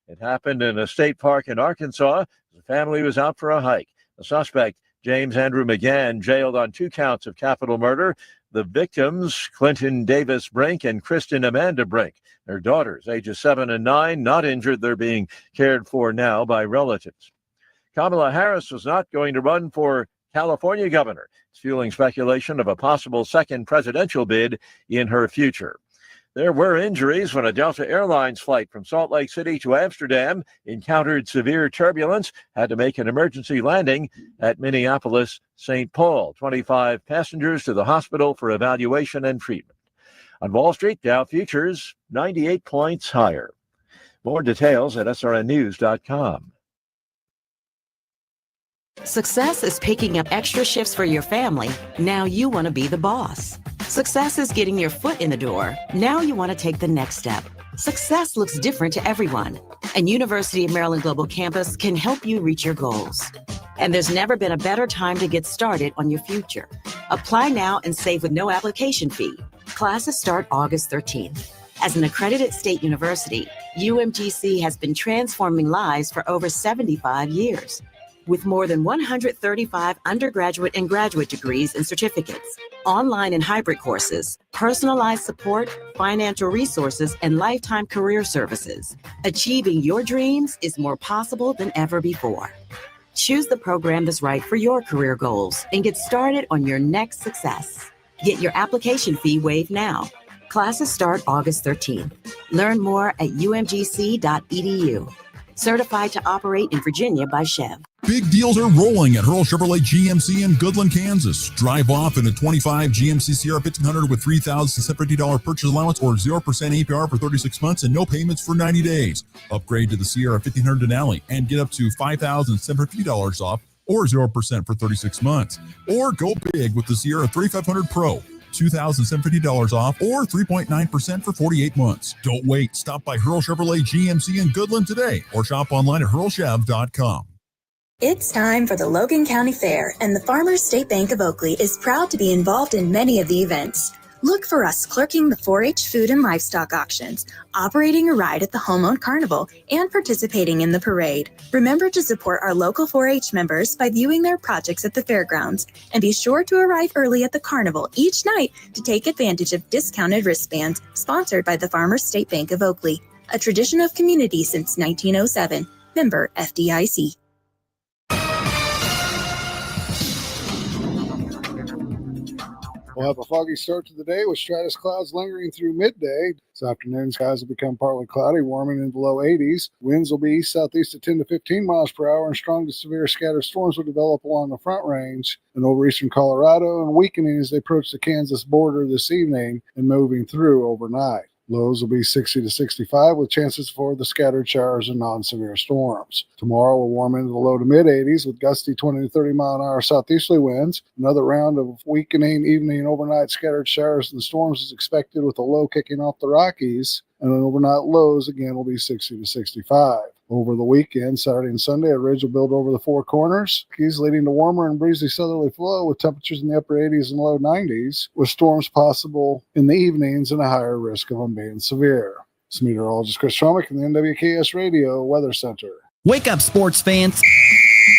It happened in a state park in Arkansas. The family was out for a hike. The suspect, James Andrew McGann, jailed on 2 counts of capital murder. The victims, Clinton Davis Brink and Kristen Amanda Brink. Their daughters, ages 7 and 9, not injured. They're being cared for now by relatives. Kamala Harris was not going to run for California governor. It's fueling speculation of a possible second presidential bid in her future. There were injuries when a Delta Airlines flight from Salt Lake City to Amsterdam encountered severe turbulence, had to make an emergency landing at Minneapolis-St. Paul. 25 passengers to the hospital for evaluation and treatment. On Wall Street, Dow futures 98 points higher. More details at srnnews.com. Success is picking up extra shifts for your family. Now you want to be the boss. Success is getting your foot in the door. Now you want to take the next step. Success looks different to everyone, and University of Maryland Global Campus can help you reach your goals. And there's never been a better time to get started on your future. Apply now and save with no application fee. Classes start August 13th. As an accredited state university, UMGC has been transforming lives for over 75 years. With more than 135 undergraduate and graduate degrees and certificates, online and hybrid courses, personalized support, financial resources, and lifetime career services, achieving your dreams is more possible than ever before. Choose the program that's right for your career goals and get started on your next success. Get your application fee waived now. Classes start August 13th. Learn more at umgc.edu. Certified to operate in Virginia by Chev. Big deals are rolling at Hurl Chevrolet GMC in Goodland, Kansas. Drive off in a 25 GMC Sierra 1500 with $3,750 purchase allowance or 0% APR for 36 months and no payments for 90 days. Upgrade to the Sierra 1500 Denali and get up to $5,750 off or 0% for 36 months. Or go big with the Sierra 3500 Pro. $2,750 off or 3.9% for 48 months. Don't wait. Stop by Hurl Chevrolet GMC in Goodland today or shop online at hurlchev.com. It's time for the Logan County Fair, and the Farmers State Bank of Oakley is proud to be involved in many of the events. Look for us clerking the 4-H food and livestock auctions, operating a ride at the Home-Owned Carnival, and participating in the parade. Remember to support our local 4-H members by viewing their projects at the fairgrounds, and be sure to arrive early at the carnival each night to take advantage of discounted wristbands sponsored by the Farmers State Bank of Oakley, a tradition of community since 1907. Member FDIC. We'll have a foggy start to the day with stratus clouds lingering through midday. This afternoon, skies will become partly cloudy, warming into the low 80s. Winds will be east-southeast at 10 to 15 miles per hour, and strong to severe scattered storms will develop along the front range and over eastern Colorado and weakening as they approach the Kansas border this evening and moving through overnight. Lows will be 60 to 65 with chances for the scattered showers and non-severe storms. Tomorrow will warm into the low to mid-80s with gusty 20 to 30 mile an hour southeasterly winds. Another round of weakening evening and overnight scattered showers and storms is expected with a low kicking off the Rockies, and an overnight lows again will be 60 to 65. Over the weekend, Saturday and Sunday, a ridge will build over the Four Corners, keys leading to warmer and breezy southerly flow with temperatures in the upper 80s and low 90s, with storms possible in the evenings and a higher risk of them being severe. It's meteorologist Chris Schromick from the NWKS Radio Weather Center. Wake up, sports fans.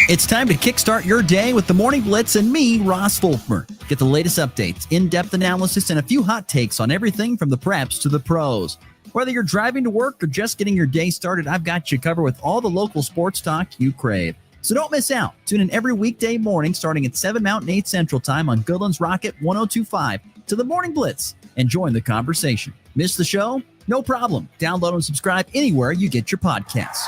It's time to kickstart your day with the Morning Blitz and me, Ross Volkmer. Get the latest updates, in-depth analysis, and a few hot takes on everything from the preps to the pros. Whether you're driving to work or just getting your day started, I've got you covered with all the local sports talk you crave. So don't miss out. Tune in every weekday morning starting at 7 Mountain, 8 Central Time on Goodland's Rocket 102.5 to the Morning Blitz and join the conversation. Miss the show? No problem. Download and subscribe anywhere you get your podcasts.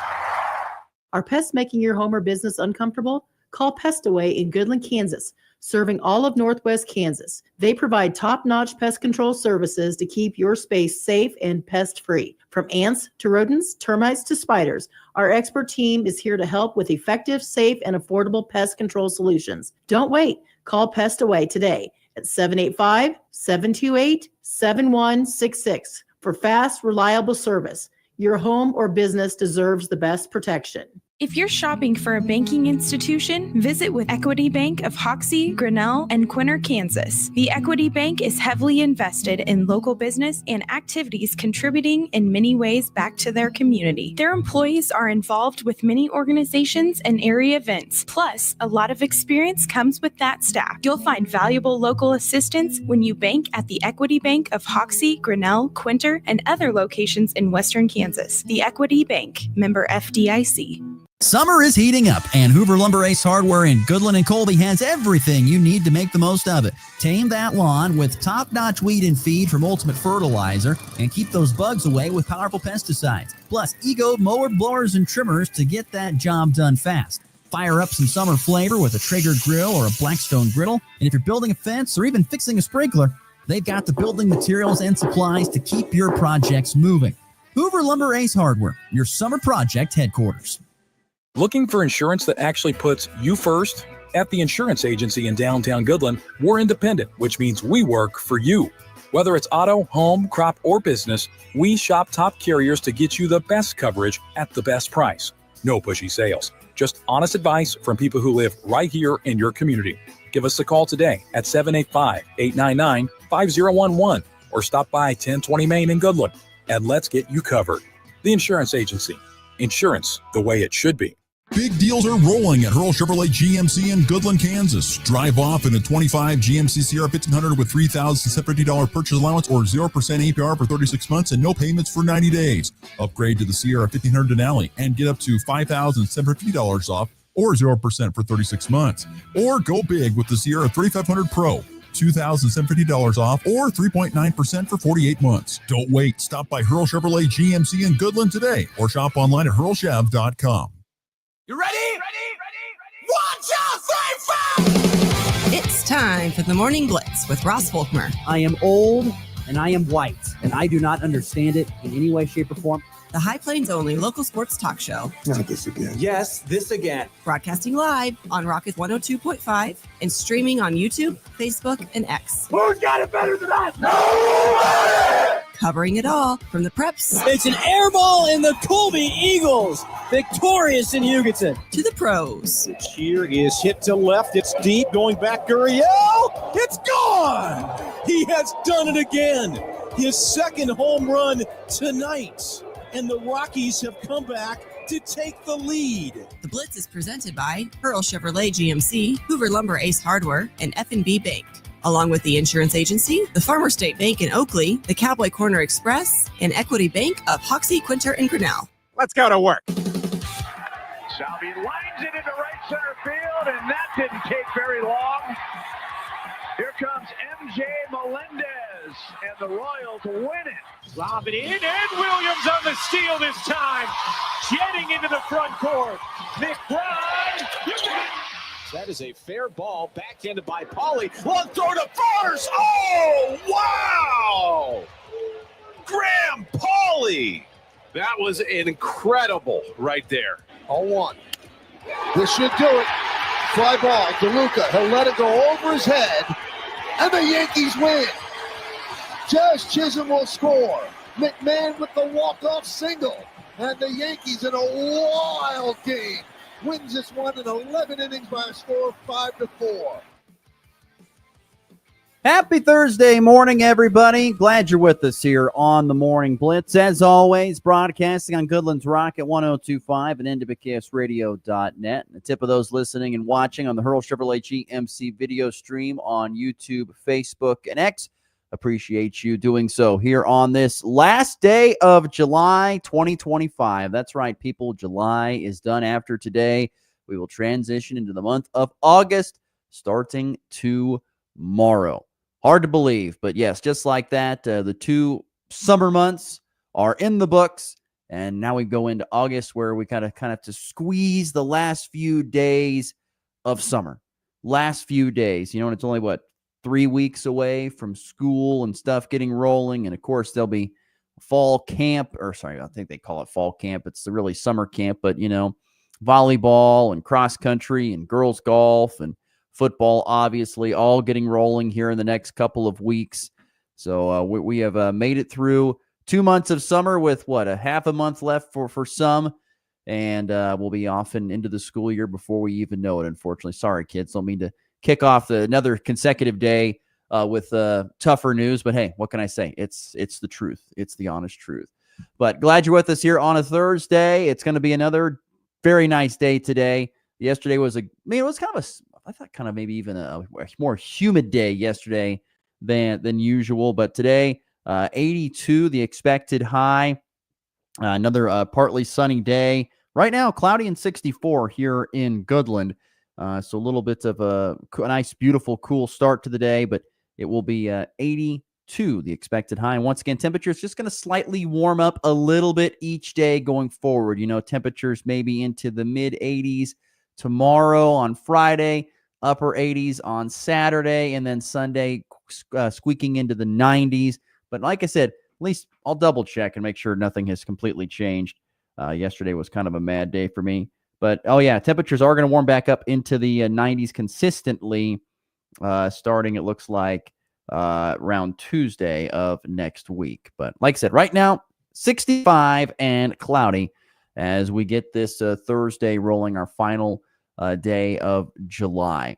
Are pests making your home or business uncomfortable? Call Pest Away in Goodland, Kansas, serving all of Northwest Kansas. They provide top-notch pest control services to keep your space safe and pest-free. From ants to rodents, termites to spiders, our expert team is here to help with effective, safe, and affordable pest control solutions. Don't wait. Call Pest Away today at 785-728-7166 for fast, reliable service. Your home or business deserves the best protection. If you're shopping for a banking institution, visit with Equity Bank of Hoxie, Grinnell, and Quinter, Kansas. The Equity Bank is heavily invested in local business and activities contributing in many ways back to their community. Their employees are involved with many organizations and area events. Plus, a lot of experience comes with that staff. You'll find valuable local assistance when you bank at the Equity Bank of Hoxie, Grinnell, Quinter, and other locations in Western Kansas. The Equity Bank, member FDIC. Summer is heating up, and Hoover Lumber Ace Hardware in Goodland and Colby has everything you need to make the most of it. Tame that lawn with top-notch weed and feed from Ultimate Fertilizer, and keep those bugs away with powerful pesticides. Plus, Ego mower blowers and trimmers to get that job done fast. Fire up some summer flavor with a Traeger grill or a Blackstone griddle, and if you're building a fence or even fixing a sprinkler, they've got the building materials and supplies to keep your projects moving. Hoover Lumber Ace Hardware, your summer project headquarters. Looking for insurance that actually puts you first? At the insurance agency in downtown Goodland, we're independent, which means we work for you. Whether it's auto, home, crop, or business, we shop top carriers to get you the best coverage at the best price. No pushy sales, just honest advice from people who live right here in your community. Give us a call today at 785-899-5011 or stop by 1020 Main in Goodland, and let's get you covered. The insurance agency. Insurance the way it should be. Big deals are rolling at Hurl Chevrolet GMC in Goodland, Kansas. Drive off in a 25 GMC Sierra 1500 with $3,750 purchase allowance or 0% APR for 36 months and no payments for 90 days. Upgrade to the Sierra 1500 Denali and get up to $5,750 off or 0% for 36 months. Or go big with the Sierra 3500 Pro. $2,750 off or 3.9% for 48 months. Don't wait. Stop by Hurl Chevrolet GMC in Goodland today or shop online at hurlchev.com. You ready? Ready? 1, 2, 3, 4! It's time for the Morning Blitz with Ross Volkmer. I am old and I am white, and I do not understand it in any way, shape, or form. The High Plains only local sports talk show. Not this again. Yes, this again. Broadcasting live on Rocket 102.5 and streaming on YouTube, Facebook, and X. Who's got it better than us? Nobody! Covering it all from the preps. It's an air ball in the Colby Eagles. Victorious in Hugoton. To the pros. The cheer is hit to left. It's deep. Going back, Gurriel. It's gone. He has done it again. His second home run tonight. And the Rockies have come back to take the lead. The Blitz is presented by Hurl Chevrolet GMC, Hoover Lumber Ace Hardware, and F&B Bank. Along with the insurance agency, the Farmer State Bank in Oakley, the Cowboy Corner Express, and Equity Bank of Hoxie, Quinter, and Grinnell. Let's go to work. Salvi lines it into right center field, and that didn't take very long. Here comes MJ Melendez, and the Royals win it. Lob it in, and Williams on the steal this time. Jetting into the front court. McBride, that is a fair ball, backhanded by Pauly. Long throw to first. Oh, wow! Graham Pauly. That was incredible right there. 0-1. This should do it. Fly ball, DeLuca. He'll let it go over his head, and the Yankees win. Josh Chisholm will score. McMahon with the walk-off single. And the Yankees in a wild game wins this one in 11 innings by a score of 5-4. Happy Thursday morning, everybody. Glad you're with us here on the Morning Blitz. As always, broadcasting on Goodland's Rocket 102.5 and NWKSradio.net. And the tip of those listening and watching on the Hurl Chevrolet GMC video stream on YouTube, Facebook, and X. Appreciate you doing so here on this last day of July 2025. That's right, people. July is done after today. We will transition into the month of August starting tomorrow. Hard to believe, but yes, just like that, the 2 summer months are in the books, and now we go into August where we kind of have to squeeze the last few days of summer. Last few days, and it's only 3 weeks away from school and stuff getting rolling. And of course, there'll be fall camp, I think they call it fall camp. It's the really summer camp, but volleyball and cross country and girls golf and football, obviously, all getting rolling here in the next couple of weeks. So we have made it through 2 months of summer with a half a month left for some. and we'll be off and into the school year before we even know it, unfortunately. Sorry, kids. Don't mean to kick off another consecutive day with tougher news, but hey, what can I say? It's the truth. It's the honest truth. But glad you're with us here on a Thursday. It's going to be another very nice day today. Yesterday was it was kind of I thought kind of maybe even a more humid day yesterday than usual, but today 82 the expected high. Another partly sunny day. Right now, cloudy and 64 here in Goodland. So a little bit of a nice, beautiful, cool start to the day, but it will be 82 the expected high. And once again, temperatures just going to slightly warm up a little bit each day going forward. Temperatures maybe into the mid 80s tomorrow on Friday, upper 80s on Saturday, and then Sunday squeaking into the 90s. But like I said, at least I'll double check and make sure nothing has completely changed. Yesterday was kind of a mad day for me. But, temperatures are going to warm back up into the 90s consistently starting, it looks like, around Tuesday of next week. But like I said, right now, 65 and cloudy as we get this Thursday rolling, our final day of July.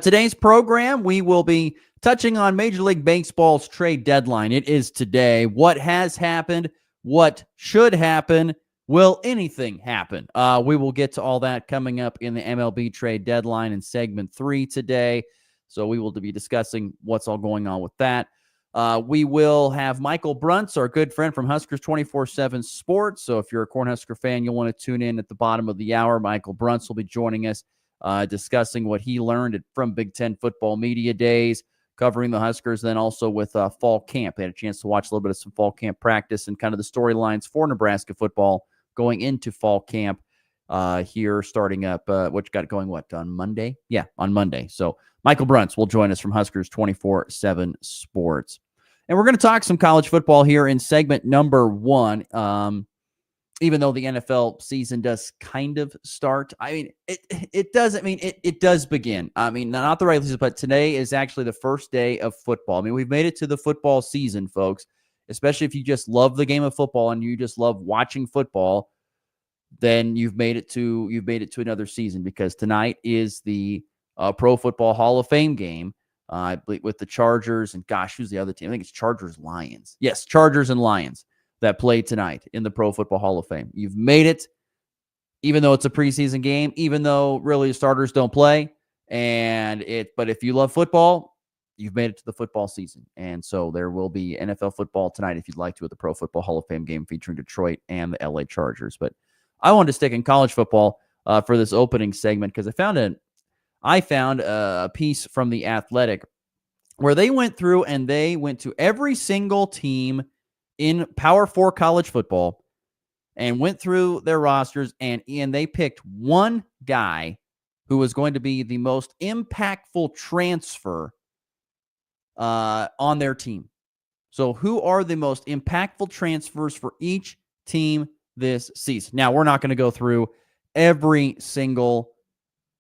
Today's program, we will be touching on Major League Baseball's trade deadline. It is today. What has happened? What should happen? Will anything happen? We will get to all that coming up in the MLB trade deadline in segment 3 today. So we will be discussing what's all going on with that. We will have Michael Bruntz, our good friend from Huskers 24/7 Sports. So if you're a Cornhusker fan, you'll want to tune in at the bottom of the hour. Michael Bruntz will be joining us, discussing what he learned from Big Ten football media days, covering the Huskers, then also with fall camp. They had a chance to watch a little bit of some fall camp practice and kind of the storylines for Nebraska football going into fall camp here, starting up, what you got going, on Monday? Yeah, on Monday. So Michael Bruntz will join us from Huskers 24/7 Sports. And we're going to talk some college football here in segment number 1. Even though the NFL season does kind of start, it does begin. Not the right season, but today is actually the first day of football. We've made it to the football season, folks, especially if you just love the game of football and you just love watching football, then you've made it to another season, because tonight is the Pro Football Hall of Fame game with the Chargers and, who's the other team? I think it's Chargers-Lions. Yes, Chargers and Lions that play tonight in the Pro Football Hall of Fame. You've made it, even though it's a preseason game, even though really the starters don't play. But if you love football, you've made it to the football season. And so there will be NFL football tonight, if you'd like to, at the Pro Football Hall of Fame game featuring Detroit and the LA Chargers. But I wanted to stick in college football for this opening segment, because I found a piece from The Athletic where they went through and they went to every single team in Power 4 college football and went through their rosters, and they picked one guy who was going to be the most impactful transfer on their team. So who are the most impactful transfers for each team this season? Now, we're not going to go through every single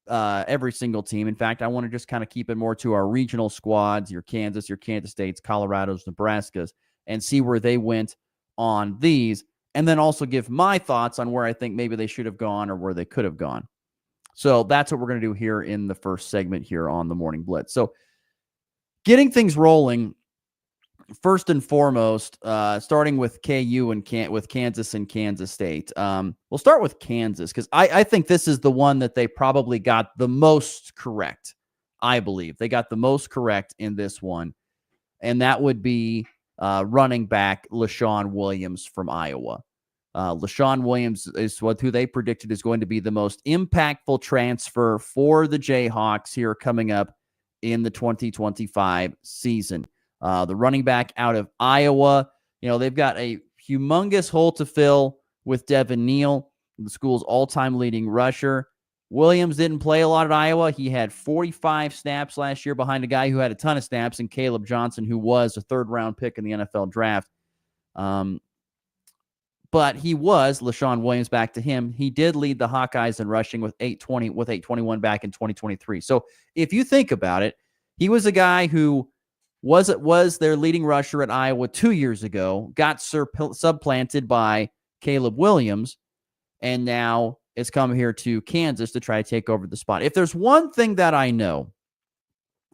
team. In fact, I want to just kind of keep it more to our regional squads, your Kansas States, Colorados, Nebraskas, and see where they went on these, and then also give my thoughts on where I think maybe they should have gone or where they could have gone. So that's what we're going to do here in the first segment here on the Morning Blitz. So getting things rolling, first and foremost, starting with KU and with Kansas and Kansas State. We'll start with Kansas, because I think this is the one that they probably got the most correct. I believe they got the most correct in this one, and that would be running back LaShawn Williams from Iowa. LaShawn Williams is who they predicted is going to be the most impactful transfer for the Jayhawks here coming up in the 2025 season. The running back out of Iowa, they've got a humongous hole to fill with Devin Neal, the school's all-time leading rusher. Williams didn't play a lot at Iowa. He had 45 snaps last year behind a guy who had a ton of snaps, and Caleb Johnson, who was a third-round pick in the NFL draft. But he was LaShawn Williams, back to him. He did lead the Hawkeyes in rushing with 821 back in 2023. So if you think about it, he was a guy who was their leading rusher at Iowa 2 years ago, got supplanted by Caleb Williams, and now it's come here to Kansas to try to take over the spot. If there's one thing that I know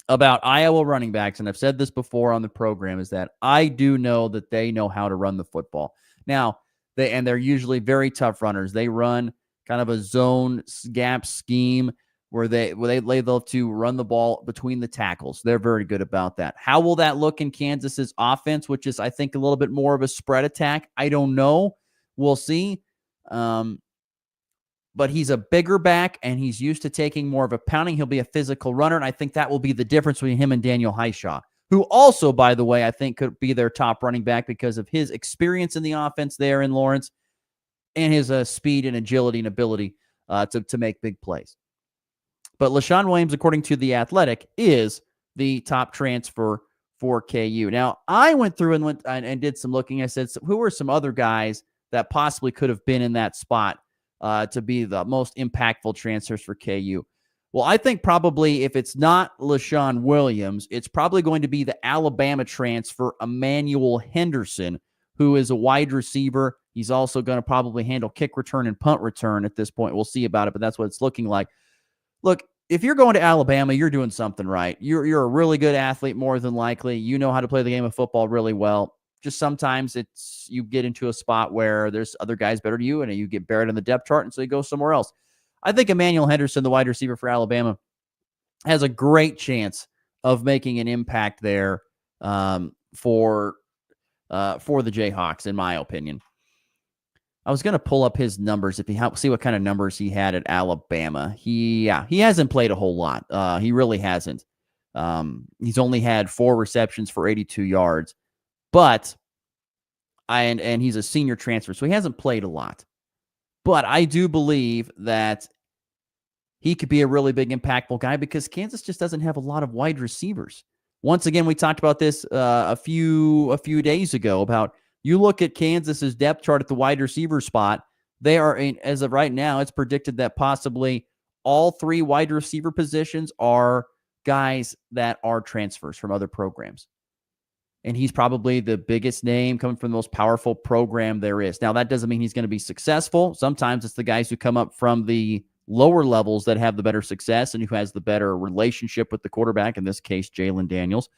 about Iowa running backs, and I've said this before on the program, is that I do know that they know how to run the football. Now, they're usually very tough runners. They run kind of a zone gap scheme where they love to run the ball between the tackles. They're very good about that. How will that look in Kansas's offense, which is, I think, a little bit more of a spread attack? I don't know. We'll see. But he's a bigger back, and he's used to taking more of a pounding. He'll be a physical runner, and I think that will be the difference between him and Daniel Highshaw, who also, by the way, I think could be their top running back because of his experience in the offense there in Lawrence and his speed and agility and ability to make big plays. But LaShawn Williams, according to The Athletic, is the top transfer for KU. Now, I went through and did some looking. I said, so who are some other guys that possibly could have been in that spot to be the most impactful transfers for KU? Well, I think probably if it's not LaShawn Williams, it's probably going to be the Alabama transfer, Emmanuel Henderson, who is a wide receiver. He's also going to probably handle kick return and punt return at this point. We'll see about it, but that's what it's looking like. Look, if you're going to Alabama, you're doing something right. You're a really good athlete, more than likely. You know how to play the game of football really well. Just sometimes you get into a spot where there's other guys better than you, and you get buried on the depth chart, and so you go somewhere else. I think Emmanuel Henderson, the wide receiver for Alabama, has a great chance of making an impact there for the Jayhawks, in my opinion. I was going to pull up his numbers see what kind of numbers he had at Alabama. He hasn't played a whole lot. He really hasn't. He's only had 4 receptions for 82 yards, but and he's a senior transfer, so he hasn't played a lot. But I do believe that he could be a really big, impactful guy because Kansas just doesn't have a lot of wide receivers. Once again, we talked about this a few days ago about you look at Kansas's depth chart at the wide receiver spot. They are, as of right now, it's predicted that possibly all 3 wide receiver positions are guys that are transfers from other programs. And he's probably the biggest name coming from the most powerful program there is. Now, that doesn't mean he's going to be successful. Sometimes it's the guys who come up from the lower levels that have the better success and who has the better relationship with the quarterback, in this case, Jalen Daniels.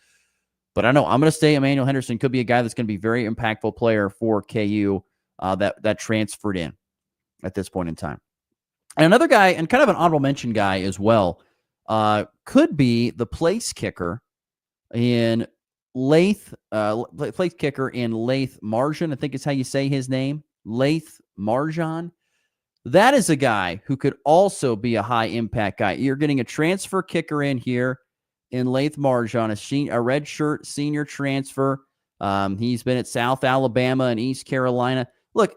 But I know I'm going to say Emmanuel Henderson could be a guy that's going to be a very impactful player for KU that transferred in at this point in time. And another guy, and kind of an honorable mention guy as well, could be the place kicker in Lath Marjan. I think is how you say his name, Lath Marjan. That is a guy who could also be a high impact guy. You're getting a transfer kicker in here in Lath Marjan, a redshirt senior transfer. He's been at South Alabama and East Carolina. Look,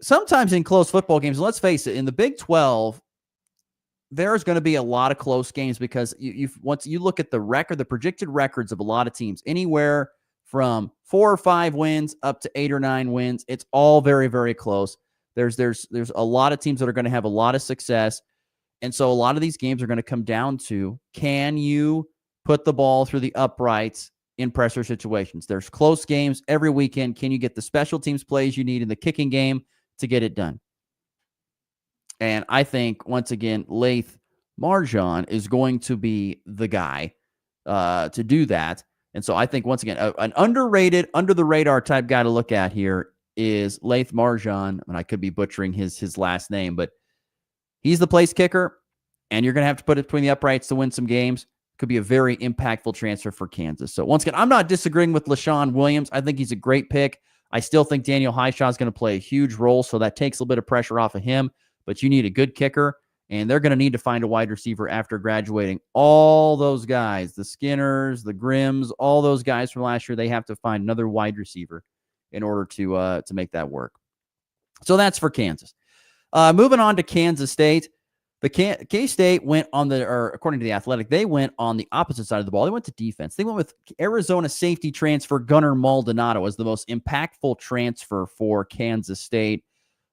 sometimes in close football games, let's face it, in the Big 12, there's going to be a lot of close games because once you look at the projected records of a lot of teams, anywhere from 4 or 5 wins up to 8 or 9 wins, it's all very, very close. There's a lot of teams that are going to have a lot of success. And so a lot of these games are going to come down to, can you put the ball through the uprights in pressure situations? There's close games every weekend. Can you get the special teams plays you need in the kicking game to get it done? And I think, once again, Lath Marjan is going to be the guy to do that. And so I think, once again, an underrated, under-the-radar type guy to look at here is Lath Marjan. And I could be butchering his last name, but he's the place kicker, and you're going to have to put it between the uprights to win some games. Could be a very impactful transfer for Kansas. So once again, I'm not disagreeing with LaShawn Williams. I think he's a great pick. I still think Daniel Highshaw is going to play a huge role, so that takes a little bit of pressure off of him. But you need a good kicker, and they're going to need to find a wide receiver after graduating. All those guys, the Skinners, the Grimms, all those guys from last year, they have to find another wide receiver in order to make that work. So that's for Kansas. Moving on to Kansas State. The K-State went according to The Athletic, they went on the opposite side of the ball. They went to defense. They went with Arizona safety transfer Gunnar Maldonado as the most impactful transfer for Kansas State.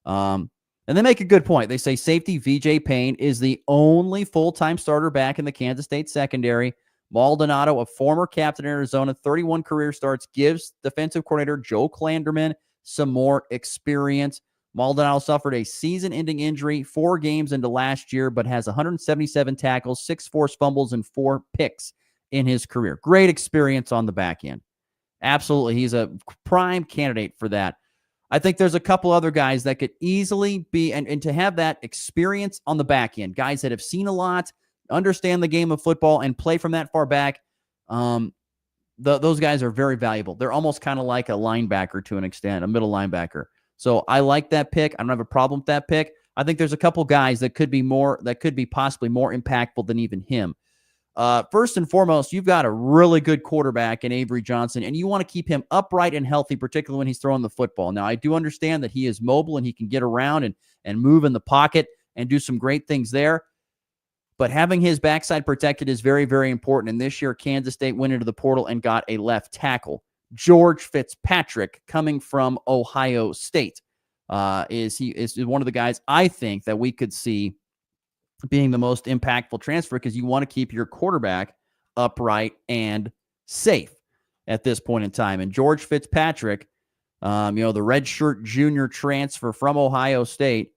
And they make a good point. They say safety VJ Payne is the only full-time starter back in the Kansas State secondary. Maldonado, a former captain in Arizona, 31 career starts, gives defensive coordinator Joe Klanderman some more experience. Maldonado suffered a season-ending injury 4 games into last year, but has 177 tackles, 6 forced fumbles, and 4 picks in his career. Great experience on the back end. Absolutely. He's a prime candidate for that. I think there's a couple other guys that could easily be, and to have that experience on the back end, guys that have seen a lot, understand the game of football, and play from that far back. Those guys are very valuable. They're almost kind of like a linebacker to an extent, a middle linebacker. So I like that pick. I don't have a problem with that pick. I think there's a couple guys that could be possibly more impactful than even him. First and foremost, you've got a really good quarterback in Avery Johnson, and you want to keep him upright and healthy, particularly when he's throwing the football. Now, I do understand that he is mobile and he can get around and move in the pocket and do some great things there. But having his backside protected is very, very important. And this year, Kansas State went into the portal and got a left tackle. George Fitzpatrick, coming from Ohio State, is one of the guys I think that we could see being the most impactful transfer, because you want to keep your quarterback upright and safe at this point in time. And George Fitzpatrick, the redshirt junior transfer from Ohio State,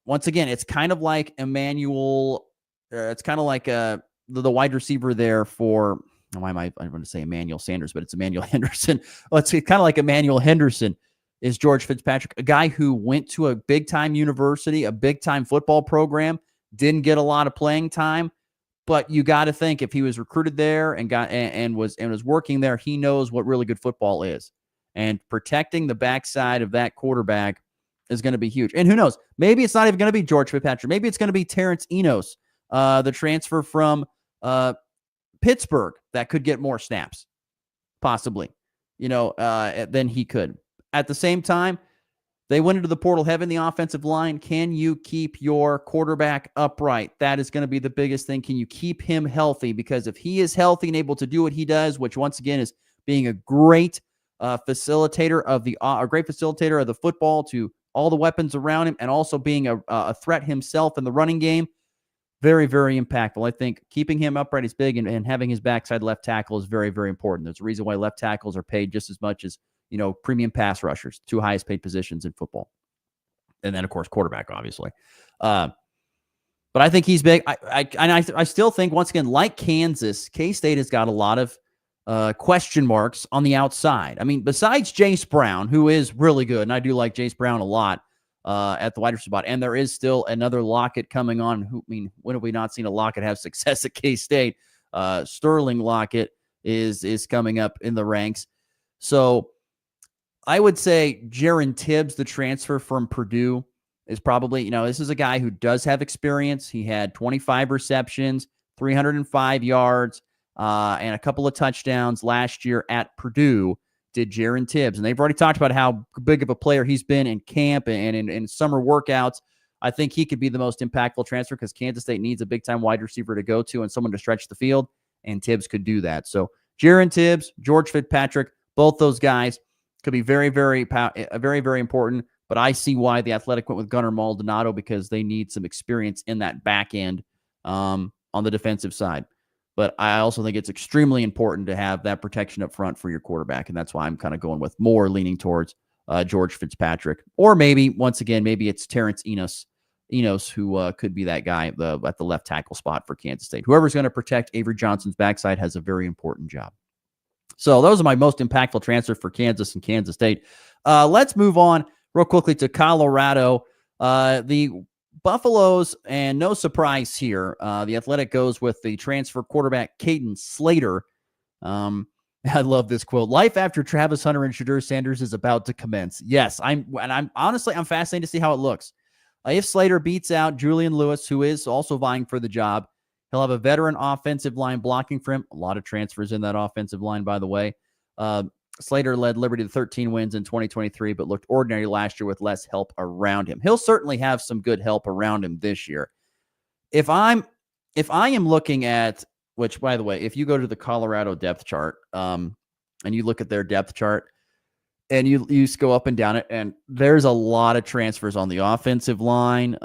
once again, it's kind of like Emmanuel. It's kind of like the wide receiver there for, why am I going to say Emmanuel Sanders, but it's Emmanuel Henderson. Well, it's kind of like Emmanuel Henderson is George Fitzpatrick, a guy who went to a big-time university, a big-time football program, didn't get a lot of playing time, but you got to think if he was recruited there and was working there, he knows what really good football is. And protecting the backside of that quarterback is going to be huge. And who knows? Maybe it's not even going to be George Fitzpatrick. Maybe it's going to be Terrence Enos, the transfer from Pittsburgh, that could get more snaps, possibly, than he could. At the same time, they went into the portal heavy in the offensive line. Can you keep your quarterback upright? That is going to be the biggest thing. Can you keep him healthy? Because if he is healthy and able to do what he does, which once again is being a great facilitator of the football to all the weapons around him, and also being a threat himself in the running game, very, very impactful. I think keeping him upright is big, and having his backside left tackle is very, very important. There's a reason why left tackles are paid just as much as premium pass rushers, 2 highest paid positions in football. And then, of course, quarterback, obviously. But I think he's big. I still think, once again, like Kansas, K-State has got a lot of question marks on the outside. I mean, besides Jace Brown, who is really good, and I do like Jace Brown a lot at the wide receiver spot, and there is still another Lockett coming on. When have we not seen a Lockett have success at K-State? Sterling Lockett is coming up in the ranks. So I would say Jaron Tibbs, the transfer from Purdue, is probably, this is a guy who does have experience. He had 25 receptions, 305 yards, and a couple of touchdowns last year at Purdue, did Jaron Tibbs. And they've already talked about how big of a player he's been in camp and in summer workouts. I think he could be the most impactful transfer, because Kansas State needs a big-time wide receiver to go to and someone to stretch the field, and Tibbs could do that. So Jaron Tibbs, George Fitzpatrick, both those guys could be very, very, very, very important. But I see why the Athletic went with Gunnar Maldonado, because they need some experience in that back end on the defensive side. But I also think it's extremely important to have that protection up front for your quarterback, and that's why I'm kind of going with more leaning towards George Fitzpatrick. Or maybe, once again, maybe it's Terrence Enos who could be that guy at the left tackle spot for Kansas State. Whoever's going to protect Avery Johnson's backside has a very important job. So those are my most impactful transfers for Kansas and Kansas State. Let's move on real quickly to Colorado. The Buffaloes, and no surprise here, the Athletic goes with the transfer quarterback Caden Slater. I love this quote. Life after Travis Hunter and Shadur Sanders is about to commence. Yes, I'm fascinated to see how it looks. If Slater beats out Julian Lewis, who is also vying for the job, he'll have a veteran offensive line blocking for him. A lot of transfers in that offensive line, by the way. Slater led Liberty to 13 wins in 2023, but looked ordinary last year with less help around him. He'll certainly have some good help around him this year. If I am looking at, which, by the way, if you go to the Colorado depth chart and you look at their depth chart and you just go up and down it, and there's a lot of transfers on the offensive line.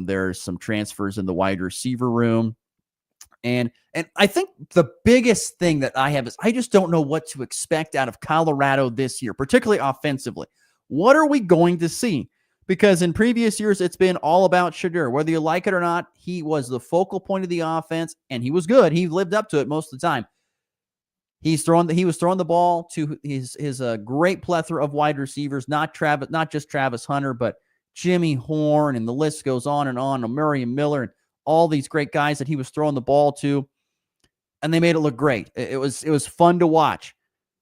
There's some transfers in the wide receiver room. And I think the biggest thing that I have is I just don't know what to expect out of Colorado this year, particularly offensively. What are we going to see? Because in previous years, it's been all about Shadur. Whether you like it or not, he was the focal point of the offense, and he was good. He lived up to it most of the time. He was throwing the ball to his great plethora of wide receivers, not just Travis Hunter, but Jimmy Horn, and the list goes on and on. Murray and Miller, and all these great guys that he was throwing the ball to, and they made it look great. It was fun to watch.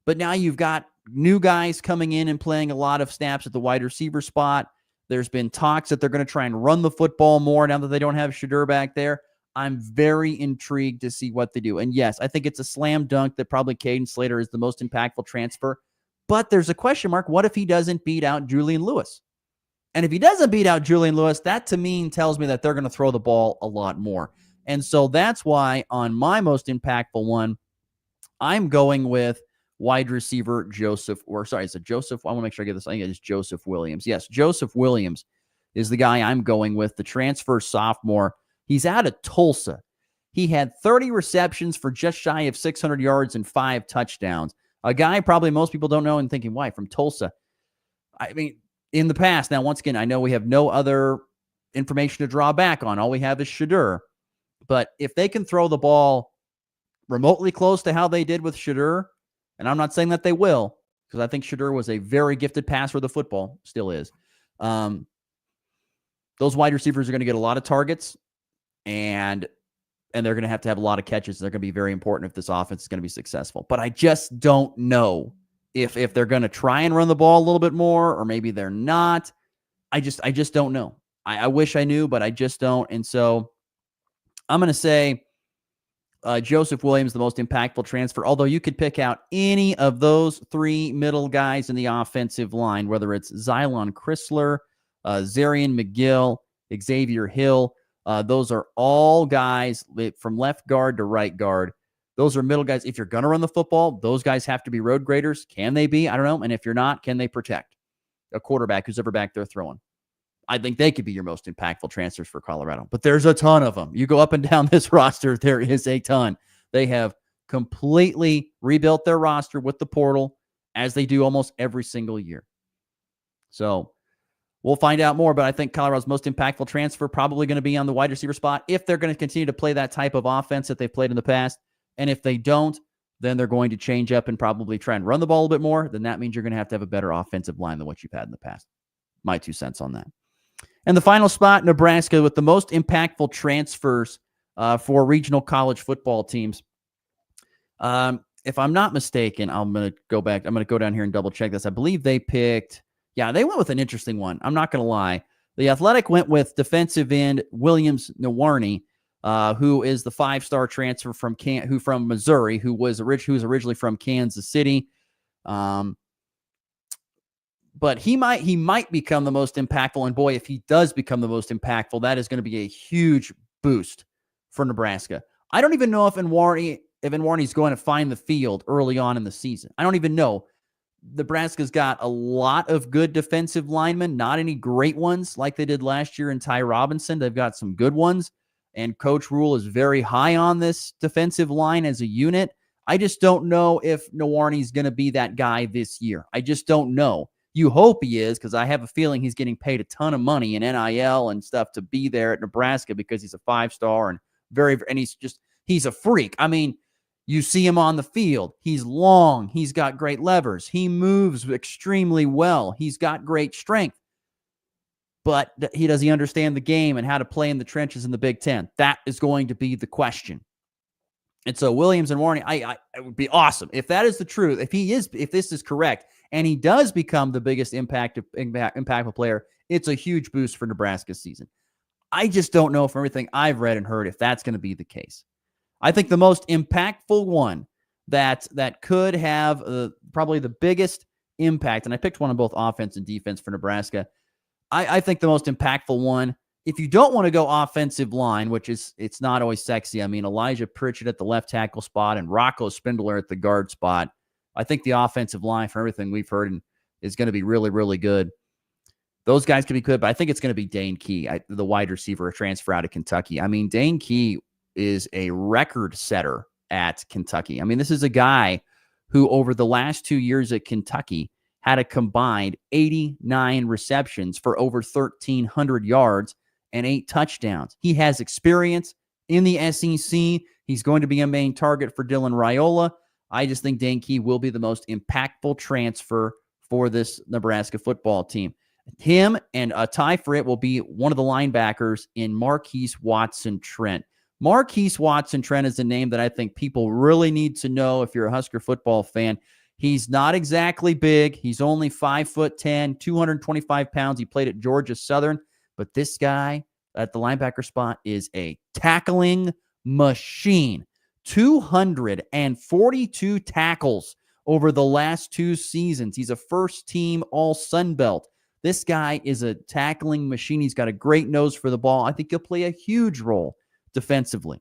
But now you've got new guys coming in and playing a lot of snaps at the wide receiver spot. There's been talks that they're going to try and run the football more now that they don't have Shadur back there. I'm very intrigued to see what they do. And yes, I think it's a slam dunk that probably Caden Slater is the most impactful transfer. But there's a question mark. What if he doesn't beat out Julian Lewis? And if he doesn't beat out Julian Lewis, that to me tells me that they're going to throw the ball a lot more. And so that's why on my most impactful one, I'm going with wide receiver Joseph. I want to make sure I get this. I think it's Joseph Williams. Yes, Joseph Williams is the guy I'm going with, the transfer sophomore. He's out of Tulsa. He had 30 receptions for just shy of 600 yards and 5 touchdowns. A guy probably most people don't know and thinking, why, from Tulsa? I mean, in the past, now, once again, I know we have no other information to draw back on. All we have is Shadur. But if they can throw the ball remotely close to how they did with Shadur, and I'm not saying that they will, because I think Shadur was a very gifted passer of the football, still is. Those wide receivers are going to get a lot of targets, and they're going to have a lot of catches. They're going to be very important if this offense is going to be successful. But I just don't know if they're going to try and run the ball a little bit more, or maybe they're not. I just don't know. I wish I knew, but I just don't. And so I'm going to say Joseph Williams, the most impactful transfer, although you could pick out any of those 3 middle guys in the offensive line, whether it's Xylon Chrysler, Zarian McGill, Xavier Hill. Those are all guys from left guard to right guard. Those are middle guys. If you're going to run the football, those guys have to be road graders. Can they be? I don't know. And if you're not, can they protect a quarterback who's ever back there throwing? I think they could be your most impactful transfers for Colorado. But there's a ton of them. You go up and down this roster, there is a ton. They have completely rebuilt their roster with the portal, as they do almost every single year. So we'll find out more, but I think Colorado's most impactful transfer probably going to be on the wide receiver spot if they're going to continue to play that type of offense that they've played in the past. And if they don't, then they're going to change up and probably try and run the ball a bit more. Then that means you're going to have a better offensive line than what you've had in the past. My 2 cents on that. And the final spot, Nebraska, with the most impactful transfers for regional college football teams. If I'm not mistaken, I'm going to go back. I'm going to go down here and double check this. I believe they picked, they went with an interesting one. I'm not going to lie. The Athletic went with defensive end Williams Nwarni, who is the 5-star transfer from Missouri, who was originally from Kansas City. But he might become the most impactful. And boy, if he does become the most impactful, that is going to be a huge boost for Nebraska. I don't even know if Nwarni's going to find the field early on in the season. I don't even know. Nebraska's got a lot of good defensive linemen, not any great ones like they did last year in Ty Robinson. They've got some good ones, and Coach Rule is very high on this defensive line as a unit. I just don't know if Nwarni's going to be that guy this year. I just don't know. You hope he is, because I have a feeling he's getting paid a ton of money in NIL and stuff to be there at Nebraska because he's a 5-star and he's a freak. I mean, you see him on the field. He's long. He's got great levers. He moves extremely well. He's got great strength. But does he understand the game and how to play in the trenches in the Big Ten? That is going to be the question. And so Williams and Warney, it would be awesome if that is the truth. If this is correct, and he does become the biggest impactful player, it's a huge boost for Nebraska's season. I just don't know from everything I've read and heard if that's going to be the case. I think the most impactful one that could have probably the biggest impact, and I picked one on both offense and defense for Nebraska. I think the most impactful one, if you don't want to go offensive line, it's not always sexy. I mean, Elijah Pritchett at the left tackle spot and Rocco Spindler at the guard spot. I think the offensive line, for everything we've heard, is going to be really, really good. Those guys can be good, but I think it's going to be Dane Key, the wide receiver, a transfer out of Kentucky. I mean, Dane Key is a record setter at Kentucky. I mean, this is a guy who over the last 2 years at Kentucky, had a combined 89 receptions for over 1,300 yards and 8 touchdowns. He has experience in the SEC. He's going to be a main target for Dylan Raiola. I just think Dane Key will be the most impactful transfer for this Nebraska football team. Him and a tie for it will be one of the linebackers in Marquise Watson-Trent. Marquise Watson-Trent is a name that I think people really need to know if you're a Husker football fan. He's not exactly big. He's only 5'10", 225 pounds. He played at Georgia Southern, but this guy at the linebacker spot is a tackling machine. 242 tackles over the last 2 seasons. He's a first-team All-Sun Belt. This guy is a tackling machine. He's got a great nose for the ball. I think he'll play a huge role defensively.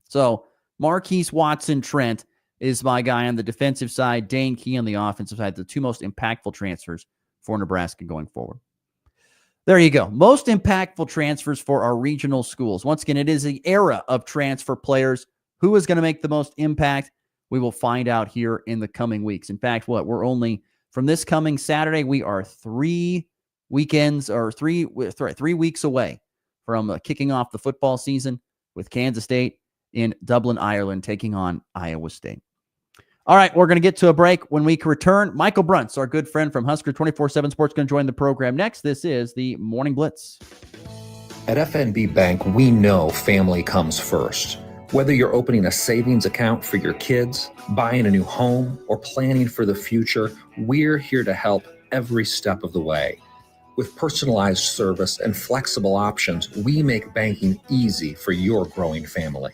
So Marquise Watson-Trent is my guy on the defensive side. Dane Key on the offensive side, the 2 most impactful transfers for Nebraska going forward. There you go. Most impactful transfers for our regional schools. Once again, it is the era of transfer players. Who is going to make the most impact? We will find out here in the coming weeks. In fact, we're only from this coming Saturday, we are 3 weeks away from kicking off the football season with Kansas State in Dublin, Ireland, taking on Iowa State. All right, we're going to get to a break. When we return, Michael Bruntz, our good friend from Husker 24/7 Sports, going to join the program next. This is the Morning Blitz. At FNB Bank, we know family comes first. Whether you're opening a savings account for your kids, buying a new home, or planning for the future, we're here to help every step of the way. With personalized service and flexible options, we make banking easy for your growing family.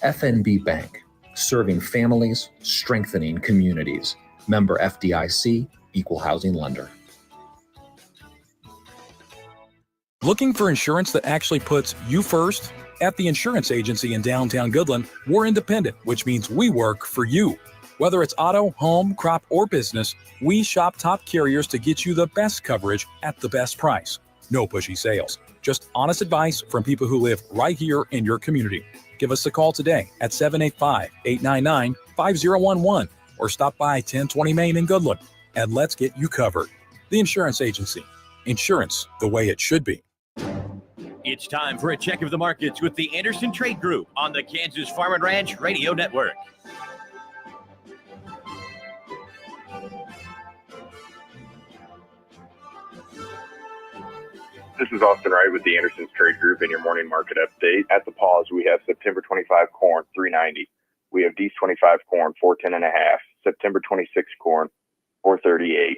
FNB Bank, serving families, strengthening communities. Member FDIC, Equal Housing Lender. Looking for insurance that actually puts you first? At the insurance agency in downtown Goodland, we're independent, which means we work for you. Whether it's auto, home, crop, or business, we shop top carriers to get you the best coverage at the best price. No pushy sales, just honest advice from people who live right here in your community. Give us a call today at 785-899-5011 or stop by 1020 Main in Goodland and let's get you covered. The Insurance Agency. Insurance the way it should be. It's time for a check of the markets with the Anderson Trade Group on the Kansas Farm and Ranch Radio Network. This is Austin Wright with the Anderson's Trade Group in your morning market update. At the pause, we have September 25 corn, $3.90. We have D's 25 corn, $410.5. September 26 corn, $438.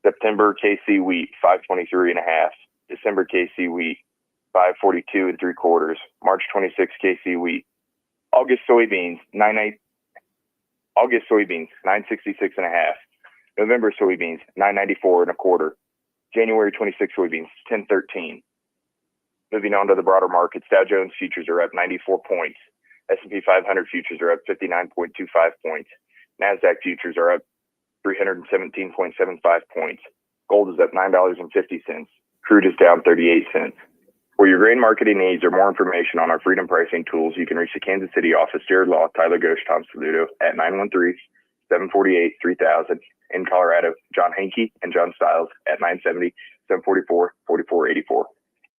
September KC wheat, $523.5. December KC wheat, $542 3/4. March 26 KC wheat. August soybeans, $966.5. November soybeans, $994 1/4. January 26 soybeans, $10.13. Moving on to the broader markets, Dow Jones futures are up 94 points. S&P 500 futures are up 59.25 points. NASDAQ futures are up 317.75 points. Gold is up $9.50. Crude is down 38 cents. For your grain marketing needs or more information on our freedom pricing tools, you can reach the Kansas City office, Jared Law, Tyler Gosch, Tom Saludo at 913-748-3000. In Colorado, John Hankey and John Stiles at 970-744-4484.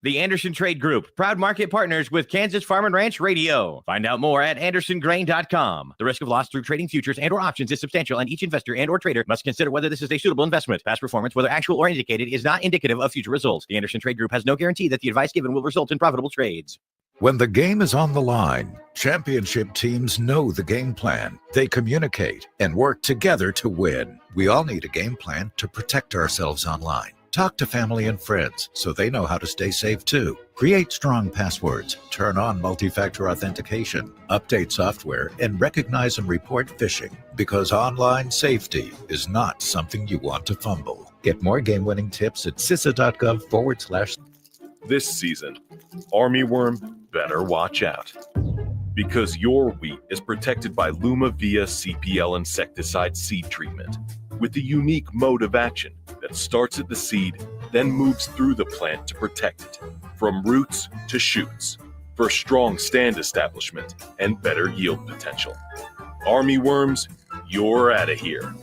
The Anderson Trade Group, proud market partners with Kansas Farm and Ranch Radio. Find out more at andersongrain.com. The risk of loss through trading futures and or options is substantial, and each investor and or trader must consider whether this is a suitable investment. Past performance, whether actual or indicated, is not indicative of future results. The Anderson Trade Group has no guarantee that the advice given will result in profitable trades. When the game is on the line, championship teams know the game plan. They communicate and work together to win. We all need a game plan to protect ourselves online. Talk to family and friends so they know how to stay safe too. Create strong passwords, turn on multi-factor authentication, update software, and recognize and report phishing, because online safety is not something you want to fumble. Get more game-winning tips at CISA.gov/. This season, Army Worm better watch out. Because your wheat is protected by Lumavia CPL insecticide seed treatment with a unique mode of action that starts at the seed, then moves through the plant to protect it, from roots to shoots, for strong stand establishment and better yield potential. Army Worms, you're out of here.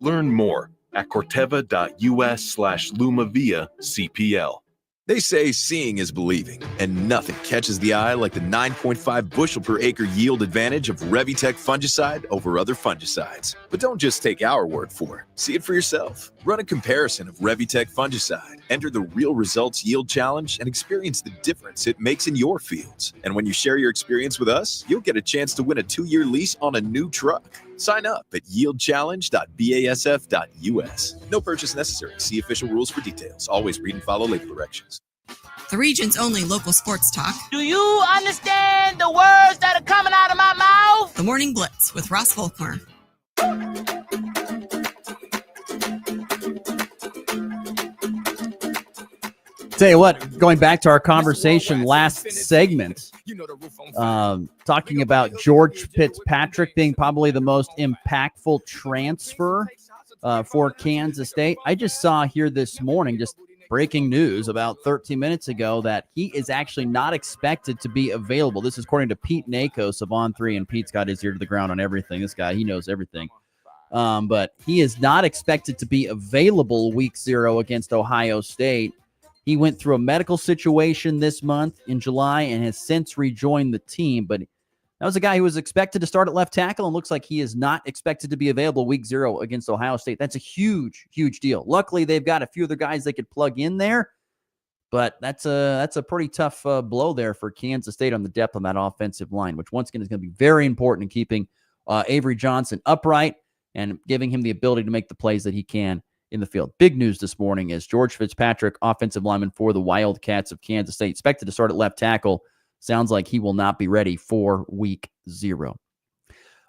Learn more at corteva.us/LumaVia CPL. They say seeing is believing, and nothing catches the eye like the 9.5 bushel per acre yield advantage of Revitec fungicide over other fungicides. But don't just take our word for it. See it for yourself. Run a comparison of Revitec fungicide. Enter the Real Results Yield Challenge and experience the difference it makes in your fields. And when you share your experience with us, you'll get a chance to win a 2-year lease on a new truck. Sign up at yieldchallenge.basf.us. No purchase necessary. See official rules for details. Always read and follow label directions. The region's only local sports talk. Do you understand the words that are coming out of my mouth? The Morning Blitz with Ross Volkmer. Tell you what, going back to our conversation last segment, talking about George Fitzpatrick being probably the most impactful transfer for Kansas State. I just saw here this morning, just breaking news about 13 minutes ago, that he is actually not expected to be available. This is according to Pete Nakos of On3, and Pete's got his ear to the ground on everything. This guy, he knows everything. But he is not expected to be available week 0 against Ohio State. He went through a medical situation this month in July and has since rejoined the team. But that was a guy who was expected to start at left tackle and looks like he is not expected to be available week 0 against Ohio State. That's a huge, huge deal. Luckily, they've got a few other guys they could plug in there. But that's a pretty tough blow there for Kansas State on the depth on that offensive line, which once again is going to be very important in keeping Avery Johnson upright and giving him the ability to make the plays that he can in the field. Big news this morning is George Fitzpatrick, offensive lineman for the Wildcats of Kansas State, expected to start at left tackle. Sounds like he will not be ready for week 0.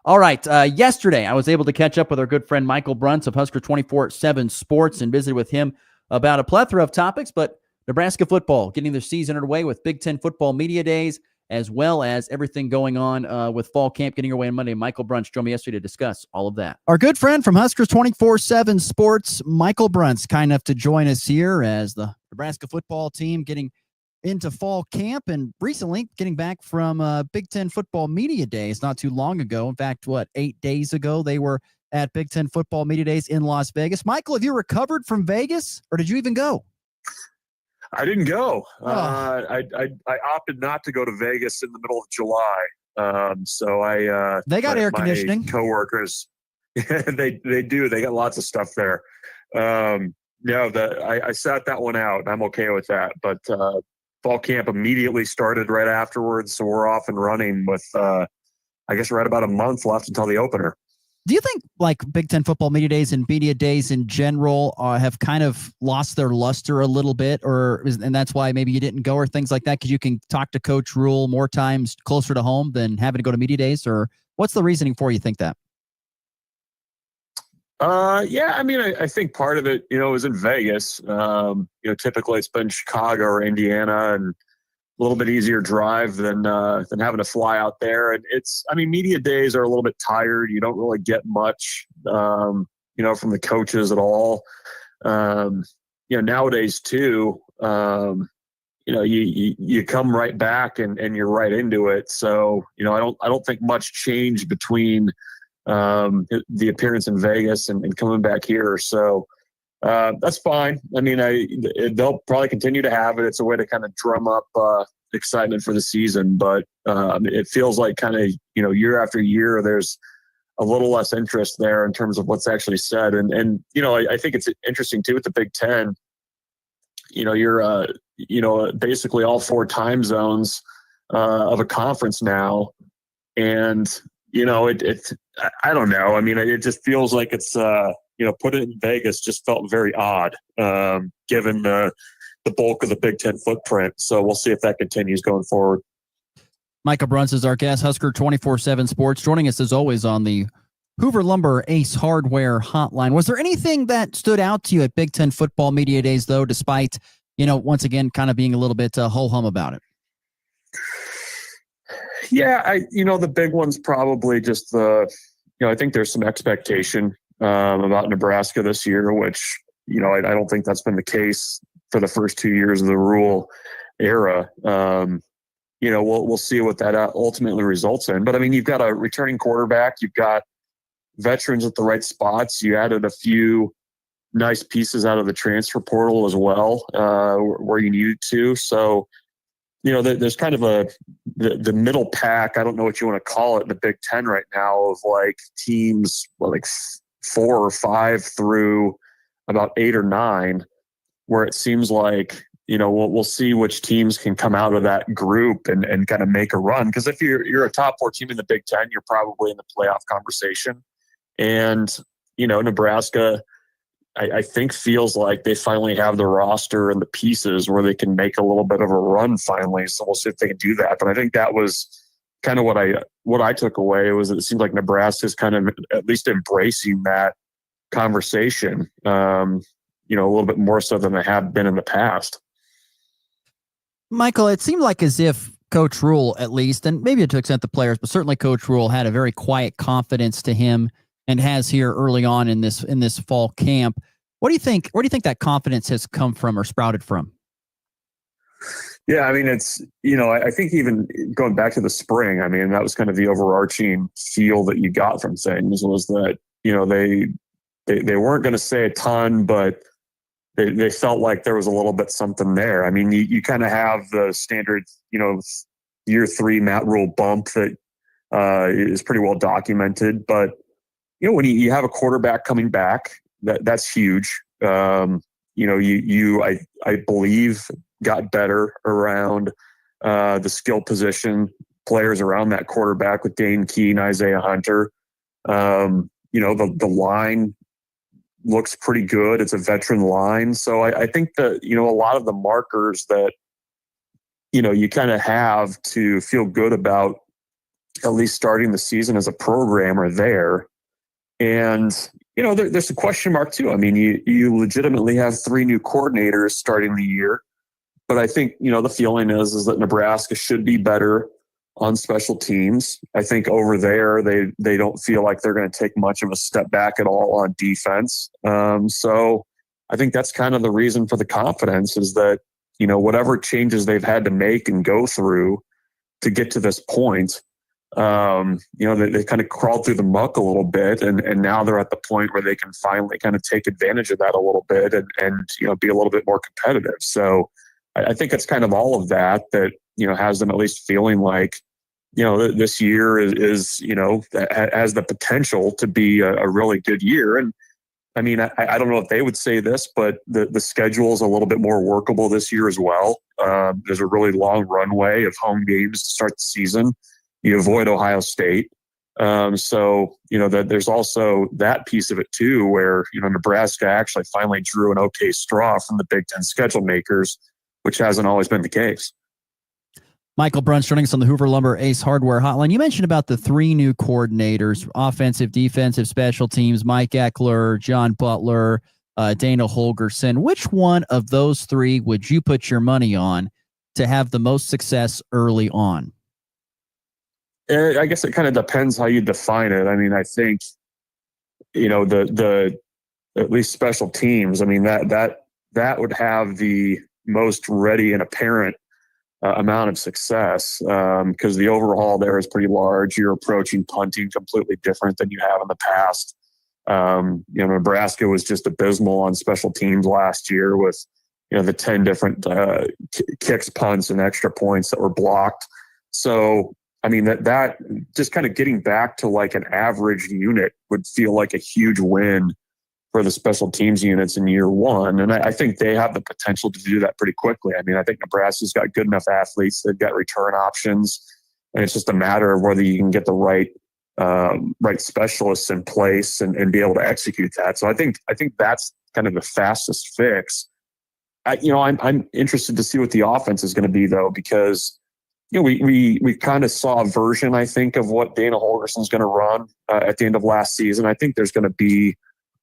All right. Yesterday, I was able to catch up with our good friend Michael Bruntz of Husker 24/7 Sports and visit with him about a plethora of topics, but Nebraska football getting their season underway with Big Ten football media days, as well as everything going on with fall camp getting underway on Monday. Michael Bruntz joined me yesterday to discuss all of that. Our good friend from Huskers 24/7 Sports, Michael Bruntz, kind enough to join us here as the Nebraska football team getting into fall camp and recently getting back from Big Ten football media days not too long ago. In fact, 8 days ago, they were at Big Ten football media days in Las Vegas. Michael, have you recovered from Vegas or did you even go? I didn't go. I opted not to go to Vegas in the middle of July. They got air conditioning. Coworkers, they do. They got lots of stuff there. I sat that one out. I'm okay with that. But fall camp immediately started right afterwards, so we're off and running with, I guess, right about a month left until the opener. Do you think Big Ten football media days and media days in general have kind of lost their luster a little bit, and that's why maybe you didn't go or things like that because you can talk to Coach Rule more times closer to home than having to go to media days? Or what's the reasoning for you think that? I think part of it, is in Vegas. Typically it's been Chicago or Indiana and a little bit easier drive than having to fly out there. And media days are a little bit tired. You don't really get much, from the coaches at all. Nowadays too, you come right back and you're right into it. So, I don't think much changed between the appearance in Vegas and coming back here. So that's fine. They'll probably continue to have it. It's a way to kind of drum up excitement for the season, but it feels like kind of, year after year, there's a little less interest there in terms of what's actually said. And I think it's interesting too with the Big Ten, you're, basically all 4 time zones of a conference now. And, I don't know. It just feels like it's, put it in Vegas just felt very odd, given the bulk of the Big Ten footprint. So we'll see if that continues going forward. Michael Bruntz is our guest, Husker 24/7 Sports, joining us as always on the Hoover Lumber Ace Hardware hotline. Was there anything that stood out to you at Big Ten football media days, though, despite, once again, kind of being a little bit ho-hum about it? Yeah, the big one's probably just I think there's some expectation about Nebraska this year, which, I don't think that's been the case for the first 2 years of the Rule era. We'll see what that ultimately results in. But, you've got a returning quarterback. You've got, veterans at the right spots. You added a few nice pieces out of the transfer portal as well, where you needed to. So, there's kind of the middle pack. I don't know what you want to call it in the Big Ten right now, of like teams like 4 or 5 through about 8 or 9, where it seems like, we'll see which teams can come out of that group and kind of make a run. Because if you're a top 4 team in the Big Ten, you're probably in the playoff conversation. And, Nebraska, I think, feels like they finally have the roster and the pieces where they can make a little bit of a run finally. So we'll see if they can do that. But I think that was kind of what I took away, was that it seems like Nebraska's kind of at least embracing that conversation, a little bit more so than they have been in the past. Michael, it seemed like as if Coach Rule, at least, and maybe to an extent the players, but certainly Coach Rule had a very quiet confidence to him, and has here early on in this fall camp. What do you think? Where do you think that confidence has come from or sprouted from? Yeah, I mean, it's, I think even going back to the spring, I mean, that was kind of the overarching feel that you got from things, was that, they weren't going to say a ton, but they felt like there was a little bit something there. I mean, you kind of have the standard, year 3 Matt Rule bump that is pretty well documented, but when you have a quarterback coming back, that's huge. I believe got better around the skill position players around that quarterback with Dane Keene, Isaiah Hunter. The line looks pretty good. It's a veteran line. So I think that, a lot of the markers that, you kind of have to feel good about at least starting the season as a program are there. And, there's a question mark too. I mean, you legitimately have 3 new coordinators starting the year, but I think, the feeling is that Nebraska should be better on special teams. I think over there, they don't feel like they're going to take much of a step back at all on defense. So I think that's kind of the reason for the confidence, is that, whatever changes they've had to make and go through to get to this point, they kind of crawled through the muck a little bit, and now they're at the point where they can finally kind of take advantage of that a little bit and be a little bit more competitive. So I think it's kind of all of that has them at least feeling like, this year is has the potential to be a really good year. And I mean, I don't know if they would say this, but the schedule is a little bit more workable this year as well. There's a really long runway of home games to start the season. You avoid Ohio State. So, there's also that piece of it too, where, Nebraska actually finally drew an okay straw from the Big Ten schedule makers, which hasn't always been the case. Michael Brunch joining us on the Hoover Lumber Ace Hardware Hotline. You mentioned about the 3 new coordinators, offensive, defensive, special teams, Mike Eckler, John Butler, Dana Holgerson. Which one of those 3 would you put your money on to have the most success early on? I guess it kind of depends how you define it. I mean, I think, the at least special teams, I mean, that would have the most ready and apparent amount of success, because the overhaul there is pretty large. You're approaching punting completely different than you have in the past. Nebraska was just abysmal on special teams last year with, the 10 different kicks, punts, and extra points that were blocked. So, I mean, that just kind of getting back to like an average unit would feel like a huge win for the special teams units in year 1. And I think they have the potential to do that pretty quickly. I mean, I think Nebraska's got good enough athletes. They've got return options. And it's just a matter of whether you can get the right specialists in place and be able to execute that. So I think that's kind of the fastest fix. I'm interested to see what the offense is going to be, though, because we kind of saw a version, I think, of what Dana Holgerson's going to run at the end of last season. I think there's going to be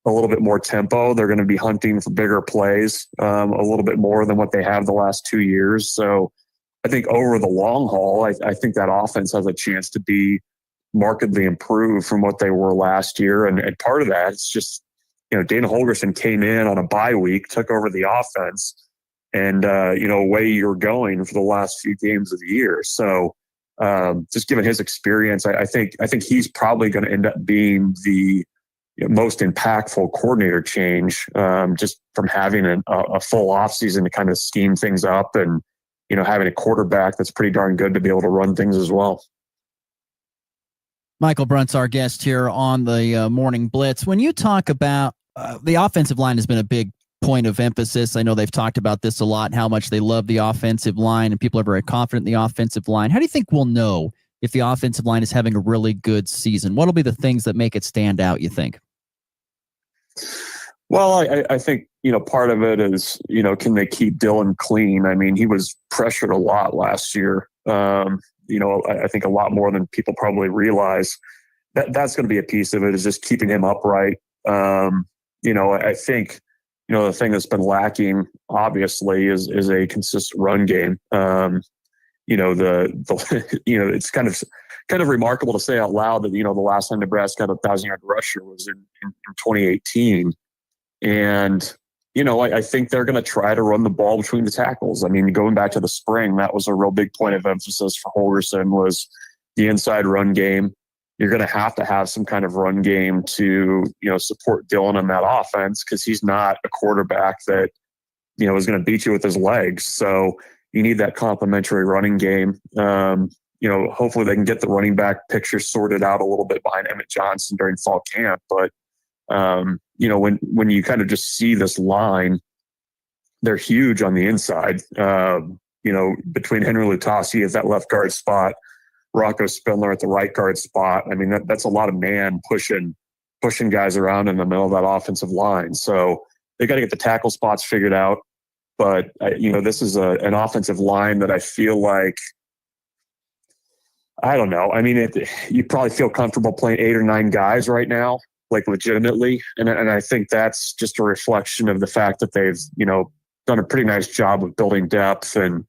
a little bit more tempo. They're going to be hunting for bigger plays a little bit more than what they have the last 2 years. So I think over the long haul, I think that offense has a chance to be markedly improved from what they were last year. And part of that, it's just, Dana Holgerson came in on a bye week, took over the offense, and, away you're going for the last few games of the year. So just given his experience, I think he's probably going to end up being the most impactful coordinator change, just from having a full offseason to kind of scheme things up, and having a quarterback that's pretty darn good to be able to run things as well. Michael Brunt's our guest here on the Morning Blitz. When you talk about the offensive line has been a big point of emphasis. I know they've talked about this a lot, how much they love the offensive line, and people are very confident in the offensive line. How do you think we'll know if the offensive line is having a really good season? What will be the things that make it stand out, you think? Well, I think, part of it is, can they keep Dylan clean? I mean, he was pressured a lot last year. I think a lot more than people probably realize. That's going to be a piece of it, is just keeping him upright. I think, the thing that's been lacking, obviously, is a consistent run game. It's kind of remarkable to say out loud that, the last time Nebraska had a 1,000-yard rusher was in 2018. And, I think they're going to try to run the ball between the tackles. I mean, going back to the spring, that was a real big point of emphasis for Holgorsen, was the inside run game. You're going to have some kind of run game to, support Dylan in that offense, because he's not a quarterback that, is going to beat you with his legs. So you need that complementary running game. Hopefully they can get the running back picture sorted out a little bit behind Emmett Johnson during fall camp. But, when you kind of just see this line, they're huge on the inside, between Henry Lutasi at that left guard spot, Rocco Spindler at the right guard spot. I mean, that's a lot of man pushing guys around in the middle of that offensive line. So they got to get the tackle spots figured out. But, this is an offensive line that I feel like, I don't know. I mean, you probably feel comfortable playing 8 or 9 guys right now, like legitimately. And I think that's just a reflection of the fact that they've, done a pretty nice job of building depth and,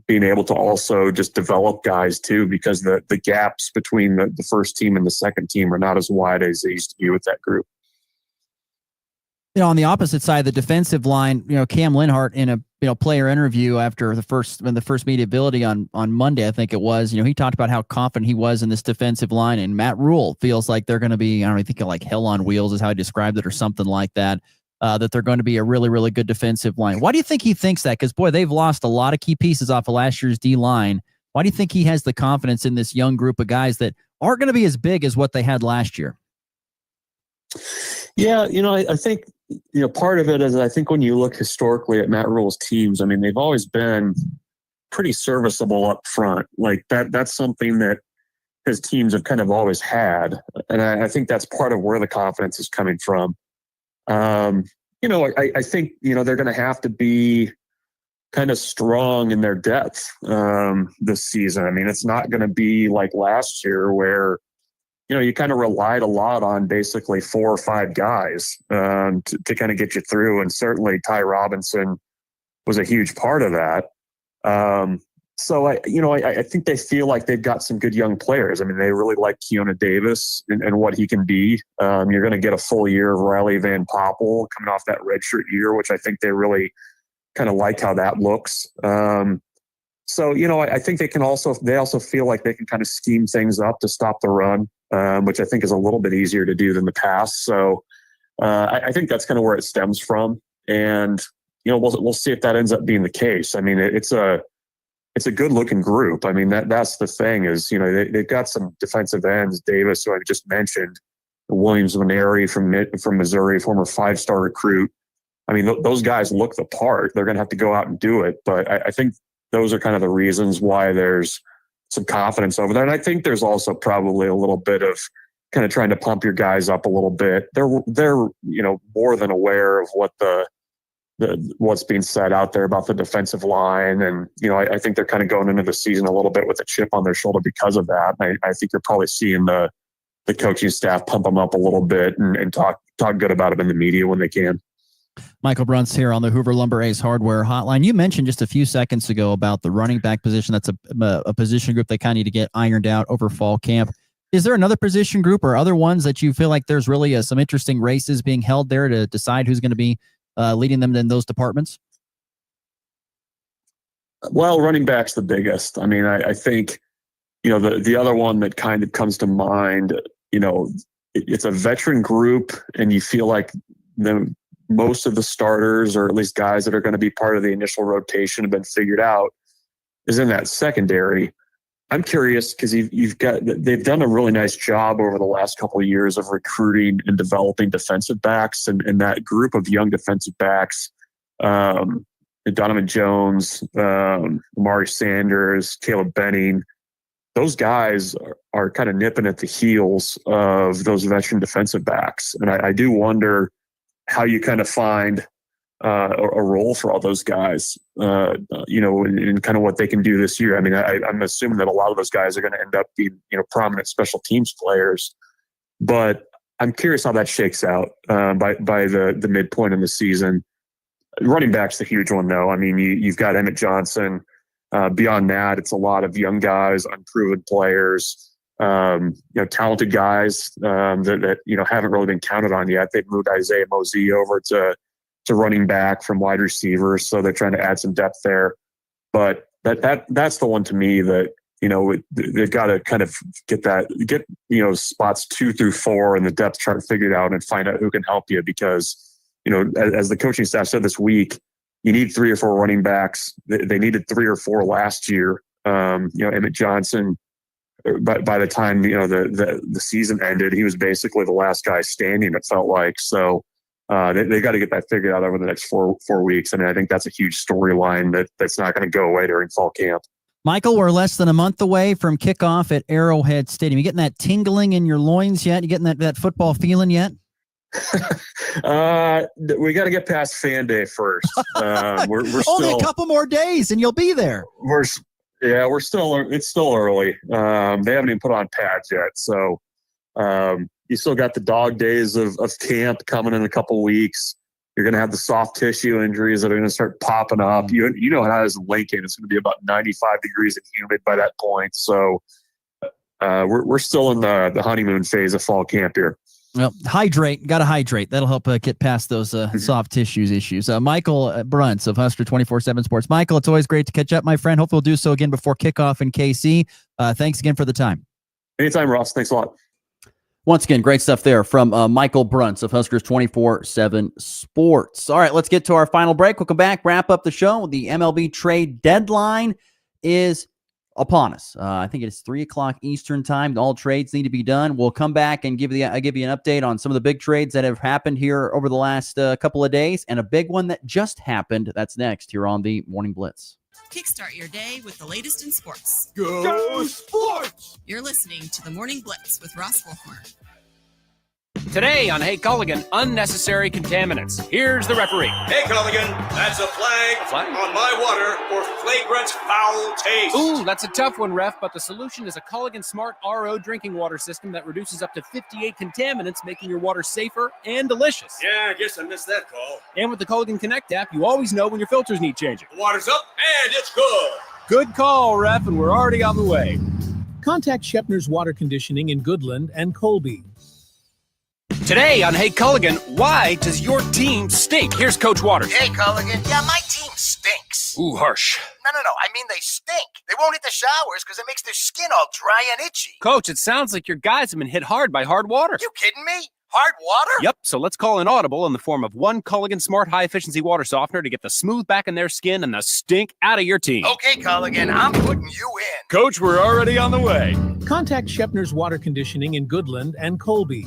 being able to also just develop guys too, because the gaps between the first team and the second team are not as wide as they used to be with that group. On the opposite side, the defensive line, Cam Linhart in a player interview after the first media ability on Monday, I think it was, he talked about how confident he was in this defensive line, and Matt Rule feels like they're going to be, I don't know, I think like hell on wheels is how he described it, or something like that. That they're going to be a really, really good defensive line. Why do you think he thinks that? Because, boy, they've lost a lot of key pieces off of last year's D-line. Why do you think he has the confidence in this young group of guys that aren't going to be as big as what they had last year? Yeah, I think, part of it is, I think when you look historically at Matt Rule's teams, I mean, they've always been pretty serviceable up front. Like that's something that his teams have kind of always had. And I think that's part of where the confidence is coming from. I think, they're going to have to be kind of strong in their depth this season. I mean, it's not going to be like last year where, you kind of relied a lot on basically 4 or 5 guys to kind of get you through. And certainly Ty Robinson was a huge part of that. So I think they feel like they've got some good young players. I mean, they really like Keona Davis and what he can be. You're going to get a full year of Riley Van Poppel coming off that redshirt year, which I think they really kind of like how that looks. So I think they also feel like they can kind of scheme things up to stop the run, which I think is a little bit easier to do than the pass. So I think that's kind of where it stems from. And, we'll see if that ends up being the case. I mean, it's a good looking group. I mean, that's the thing is, they've got some defensive ends, Davis, who I just mentioned, Williams Maneri from Missouri, former 5-star recruit. I mean, those guys look the part. They're going to have to go out and do it. But I think those are kind of the reasons why there's some confidence over there. And I think there's also probably a little bit of kind of trying to pump your guys up a little bit. They're more than aware of what what's being said out there about the defensive line. And, I think they're kind of going into the season a little bit with a chip on their shoulder because of that. I think you're probably seeing the coaching staff pump them up a little bit and talk good about it in the media when they can. Michael Brunt's here on the Hoover Lumber Ace Hardware Hotline. You mentioned just a few seconds ago about the running back position. That's a position group they kind of need to get ironed out over fall camp. Is there another position group or other ones that you feel like there's really some interesting races being held there to decide who's going to be leading them in those departments? Well, running back's the biggest. I mean, I think, the other one that kind of comes to mind, it's a veteran group, and you feel like most of the starters, or at least guys that are going to be part of the initial rotation, have been figured out, is in that secondary. I'm curious because they've done a really nice job over the last couple of years of recruiting and developing defensive backs, and that group of young defensive backs, Donovan Jones, Amari Sanders, Caleb Benning, those guys are kind of nipping at the heels of those veteran defensive backs. And I do wonder how you kind of find a role for all those guys, in kind of what they can do this year. I mean, I'm assuming that a lot of those guys are going to end up being, prominent special teams players, but I'm curious how that shakes out by the midpoint in the season. Running back's the huge one, though. I mean, you've got Emmett Johnson. Beyond that, it's a lot of young guys, unproven players, talented guys that haven't really been counted on yet. They've moved Isaiah Mosey over to running back from wide receivers, so they're trying to add some depth there. But that's the one to me that they've got to kind of get spots 2 through 4 in the depth chart figured out and find out who can help you, because as the coaching staff said this week, you need 3 or 4 running backs. They needed 3 or 4 last year. Emmett Johnson, by the time the season ended, he was basically the last guy standing, it felt like. So they got to get that figured out over the next 4 weeks. And I think that's a huge storyline that's not going to go away during fall camp. Michael, we're less than a month away from kickoff at Arrowhead Stadium. You getting that tingling in your loins yet? You getting that football feeling yet? We got to get past fan day first. We're only a couple more days and you'll be there. It's still early. They haven't even put on pads yet. So you still got the dog days of camp coming in a couple weeks. You're going to have the soft tissue injuries that are going to start popping up. You know how it is in Lincoln. It's going to be about 95 degrees and humid by that point. So we're still in the honeymoon phase of fall camp here. Well, got to hydrate. That'll help get past those soft tissues issues. Michael Bruntz of Husker 24/7 Sports. Michael, it's always great to catch up, my friend. Hopefully we'll do so again before kickoff in KC. Thanks again for the time. Anytime, Ross. Thanks a lot. Once again, great stuff there from Michael Bruntz of Huskers 24/7 Sports. All right, let's get to our final break. We'll come back, wrap up the show. The MLB trade deadline is upon us. I think it's 3:00 Eastern time. All trades need to be done. We'll come back and give you an update on some of the big trades that have happened here over the last couple of days, and a big one that just happened. That's next here on the Morning Blitz. Kickstart your day with the latest in sports. Go Sports! You're listening to the Morning Blitz with Ross Volkmer. Today on Hey Culligan, unnecessary contaminants. Here's the referee. Hey Culligan, that's a flag on my water for flagrant foul taste. Ooh, that's a tough one, ref, but the solution is a Culligan Smart RO drinking water system that reduces up to 58 contaminants, making your water safer and delicious. Yeah, I guess I missed that call. And with the Culligan Connect app, you always know when your filters need changing. The water's up and it's good. Good call, ref, and we're already on the way. Contact Shepner's Water Conditioning in Goodland and Colby. Today on Hey Culligan, why does your team stink? Here's Coach Waters. Hey Culligan, yeah, my team stinks. Ooh, harsh. No, I mean they stink. They won't hit the showers because it makes their skin all dry and itchy. Coach, it sounds like your guys have been hit hard by hard water. You kidding me? Hard water? Yep, so let's call an audible in the form of one Culligan Smart High-Efficiency Water Softener to get the smooth back in their skin and the stink out of your team. Okay, Culligan, I'm putting you in. Coach, we're already on the way. Contact Shepner's Water Conditioning in Goodland and Colby.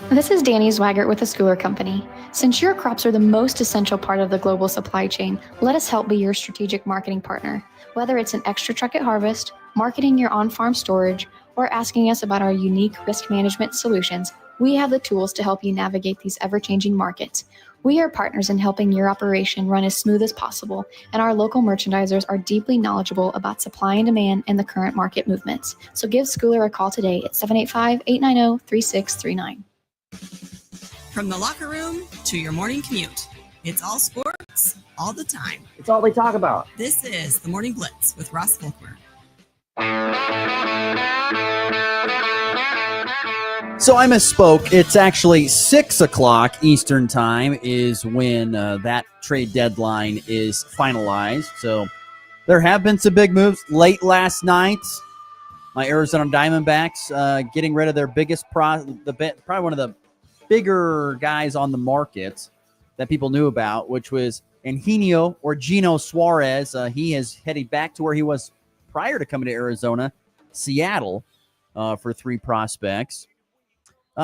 This is Danny Zwaggart with the Schooler Company. Since your crops are the most essential part of the global supply chain, let us help be your strategic marketing partner. Whether it's an extra truck at harvest, marketing your on-farm storage, or asking us about our unique risk management solutions, we have the tools to help you navigate these ever-changing markets. We are partners in helping your operation run as smooth as possible, and our local merchandisers are deeply knowledgeable about supply and demand and the current market movements. So give Schooler a call today at 785-890-3639. From the locker room to your morning commute, it's all sports, all the time. It's all they talk about. This is the Morning Blitz with Ross Volkmer. So I misspoke. It's actually 6:00 Eastern time is when that trade deadline is finalized. So There have been some big moves late last night. My Arizona Diamondbacks getting rid of their biggest probably one of the bigger guys on the market that people knew about, which was Eugenio or Gino Suarez. He is heading back to where he was prior to coming to Arizona, Seattle, for 3 prospects.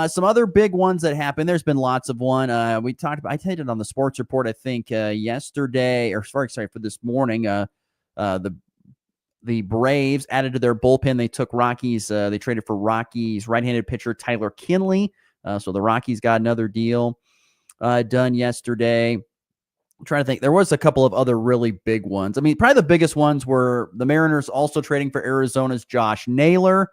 Some other big ones that happened. There's been lots of one. We talked about. I did it on the sports report. I think yesterday, or sorry, for this morning. The Braves added to their bullpen. They took Rockies. They traded for Rockies right-handed pitcher Tyler Kinley. So the Rockies got another deal done yesterday. I'm trying to think. There was a couple of other really big ones. I mean, probably the biggest ones were the Mariners also trading for Arizona's Josh Naylor.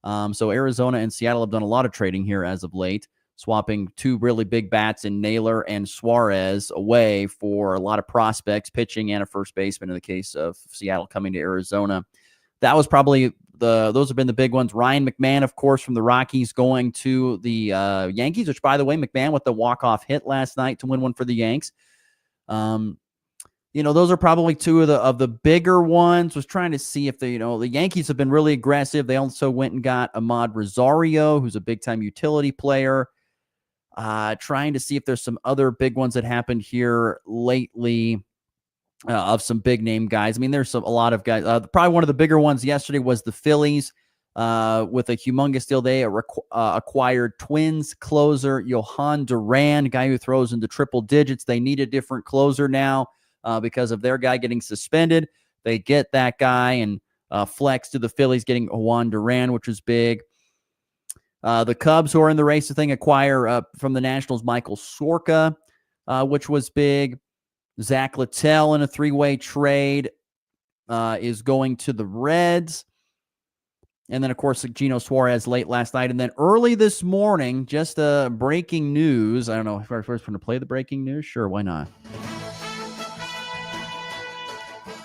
So Arizona and Seattle have done a lot of trading here as of late, swapping 2 really big bats in Naylor and Suarez away for a lot of prospects, pitching and a first baseman in the case of Seattle coming to Arizona. That was probably those have been the big ones. Ryan McMahon, of course, from the Rockies going to the Yankees, which, by the way, McMahon with the walk-off hit last night to win one for the Yanks. Those are probably 2 of the bigger ones. Was trying to see if the Yankees have been really aggressive. They also went and got Ahmad Rosario, who's a big-time utility player. Trying to see if there's some other big ones that happened here lately of some big-name guys. I mean, there's a lot of guys. Probably one of the bigger ones yesterday was the Phillies with a humongous deal. They acquired Twins closer Johan Duran, a guy who throws into triple digits. They need a different closer now. Because of their guy getting suspended. They get that guy and flex to the Phillies getting Juan Duran, which is big. The Cubs, who are in the race, acquire from the Nationals Michael Sorka, which was big. Zach Littell in a 3-way trade is going to the Reds. And then, of course, Gino Suarez late last night. And then early this morning, just breaking news. I don't know if we're going to play the breaking news. Sure, why not?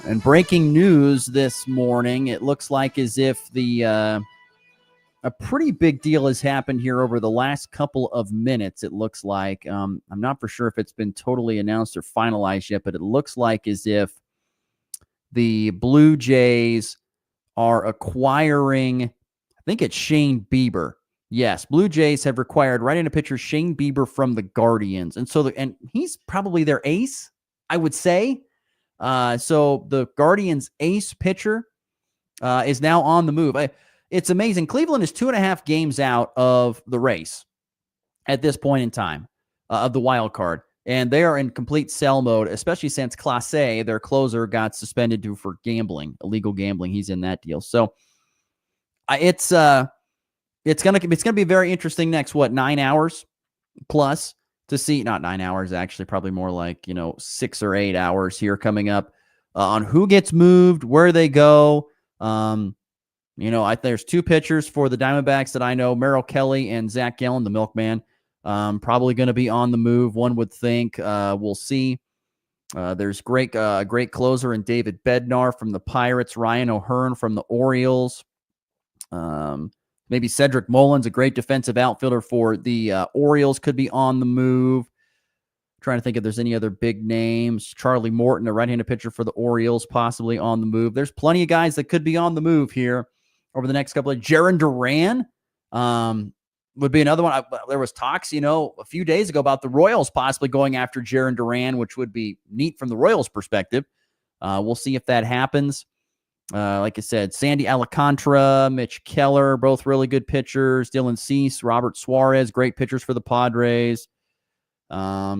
And breaking news this morning, it looks like as if a pretty big deal has happened here over the last couple of minutes, it looks like. I'm not for sure if it's been totally announced or finalized yet, but it looks like as if the Blue Jays are acquiring, I think it's Shane Bieber. Yes, Blue Jays have acquired right-handed pitcher Shane Bieber from the Guardians. And so and he's probably their ace, I would say. So the Guardians' ace pitcher is now on the move. It's amazing. Cleveland is 2.5 games out of the race at this point in time of the wild card. And they are in complete sell mode, especially since Clase, their closer, got suspended for gambling, illegal gambling. He's in that deal. So it's gonna be very interesting next 9 hours plus. To see, not 9 hours, actually, probably more like, 6 or 8 hours here coming up on who gets moved, where they go. There's 2 pitchers for the Diamondbacks that I know, Merrill Kelly and Zach Gallen, the milkman, probably going to be on the move, one would think. We'll see. There's great closer in David Bednar from the Pirates, Ryan O'Hearn from the Orioles. Maybe Cedric Mullins, a great defensive outfielder for the Orioles, could be on the move. Trying to think if there's any other big names. Charlie Morton, a right-handed pitcher for the Orioles, possibly on the move. There's plenty of guys that could be on the move here over the next couple of. Jaron Duran would be another one. There was talks, a few days ago about the Royals possibly going after Jaron Duran, which would be neat from the Royals' perspective. We'll see if that happens. Like I said, Sandy Alcantara, Mitch Keller, both really good pitchers. Dylan Cease, Robert Suarez, great pitchers for the Padres.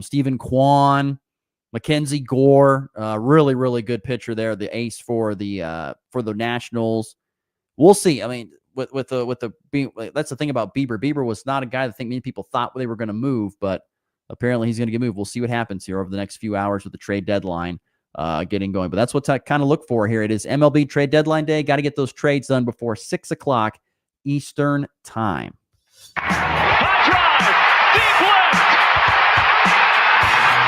Stephen Kwan, Mackenzie Gore, really, really good pitcher there. The ace for the Nationals. We'll see. I mean, with that's the thing about Bieber. Bieber was not a guy that I think many people thought they were going to move, but apparently he's going to get moved. We'll see what happens here over the next few hours with the trade deadline getting going. But that's what I kind of look for here. It is MLB trade deadline day. Got to get those trades done before 6 o'clock Eastern time. High drive, deep left,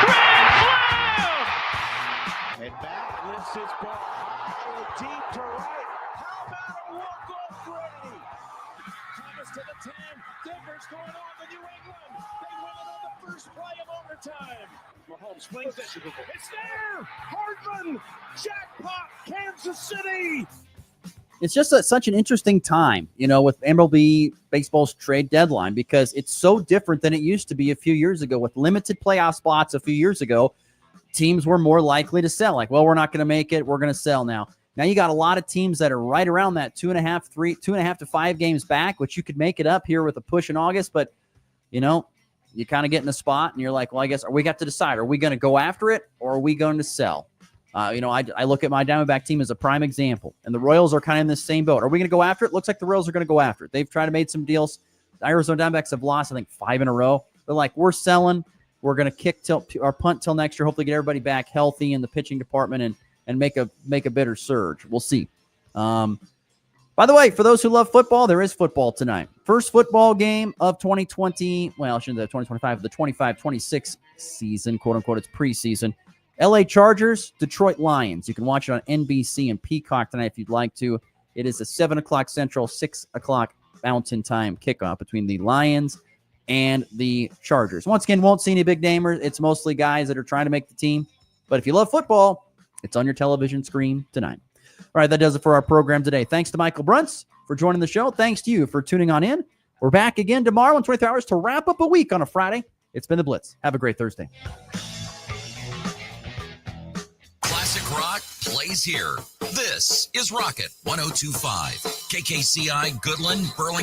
grand slam! And back lifts his ball high, deep to right. How about a walk-off Brady? Thomas to the 10. Denver's going on to New England. They win it on the first play of overtime. Mahomes swings it. It's there! Hardman! Jack pop, Kansas City. It's just such an interesting time, with MLB baseball's trade deadline, because it's so different than it used to be a few years ago. With limited playoff spots a few years ago, teams were more likely to sell. Like, well, we're not going to make it, we're going to sell now. Now you got a lot of teams that are right around that 2.5 to 5 games back, which you could make it up here with a push in August. But, you kind of get in a spot and you're like, well, I guess we got to decide. Are we going to go after it or are we going to sell? I look at my Diamondback team as a prime example, and the Royals are kind of in the same boat. Are we going to go after it? Looks like the Royals are going to go after it. They've tried to make some deals. The Arizona Diamondbacks have lost, I think, 5 in a row. They're like, we're selling. We're going to kick or punt till next year. Hopefully get everybody back healthy in the pitching department and make a better surge. We'll see. By the way, for those who love football, there is football tonight. First football game of 2020. Well, I shouldn't say 2025, the 25-26 season, quote unquote. It's preseason. LA Chargers, Detroit Lions. You can watch it on NBC and Peacock tonight if you'd like to. It is a 7 o'clock Central, 6 o'clock Mountain Time kickoff between the Lions and the Chargers. Once again, won't see any big namers. It's mostly guys that are trying to make the team. But if you love football, it's on your television screen tonight. All right, that does it for our program today. Thanks to Michael Bruntz for joining the show. Thanks to you for tuning on in. We're back again tomorrow in 23 hours to wrap up a week on a Friday. It's been the Blitz. Have a great Thursday. Classic rock plays here. This is Rocket 102.5. KKCI, Goodland, Burlington.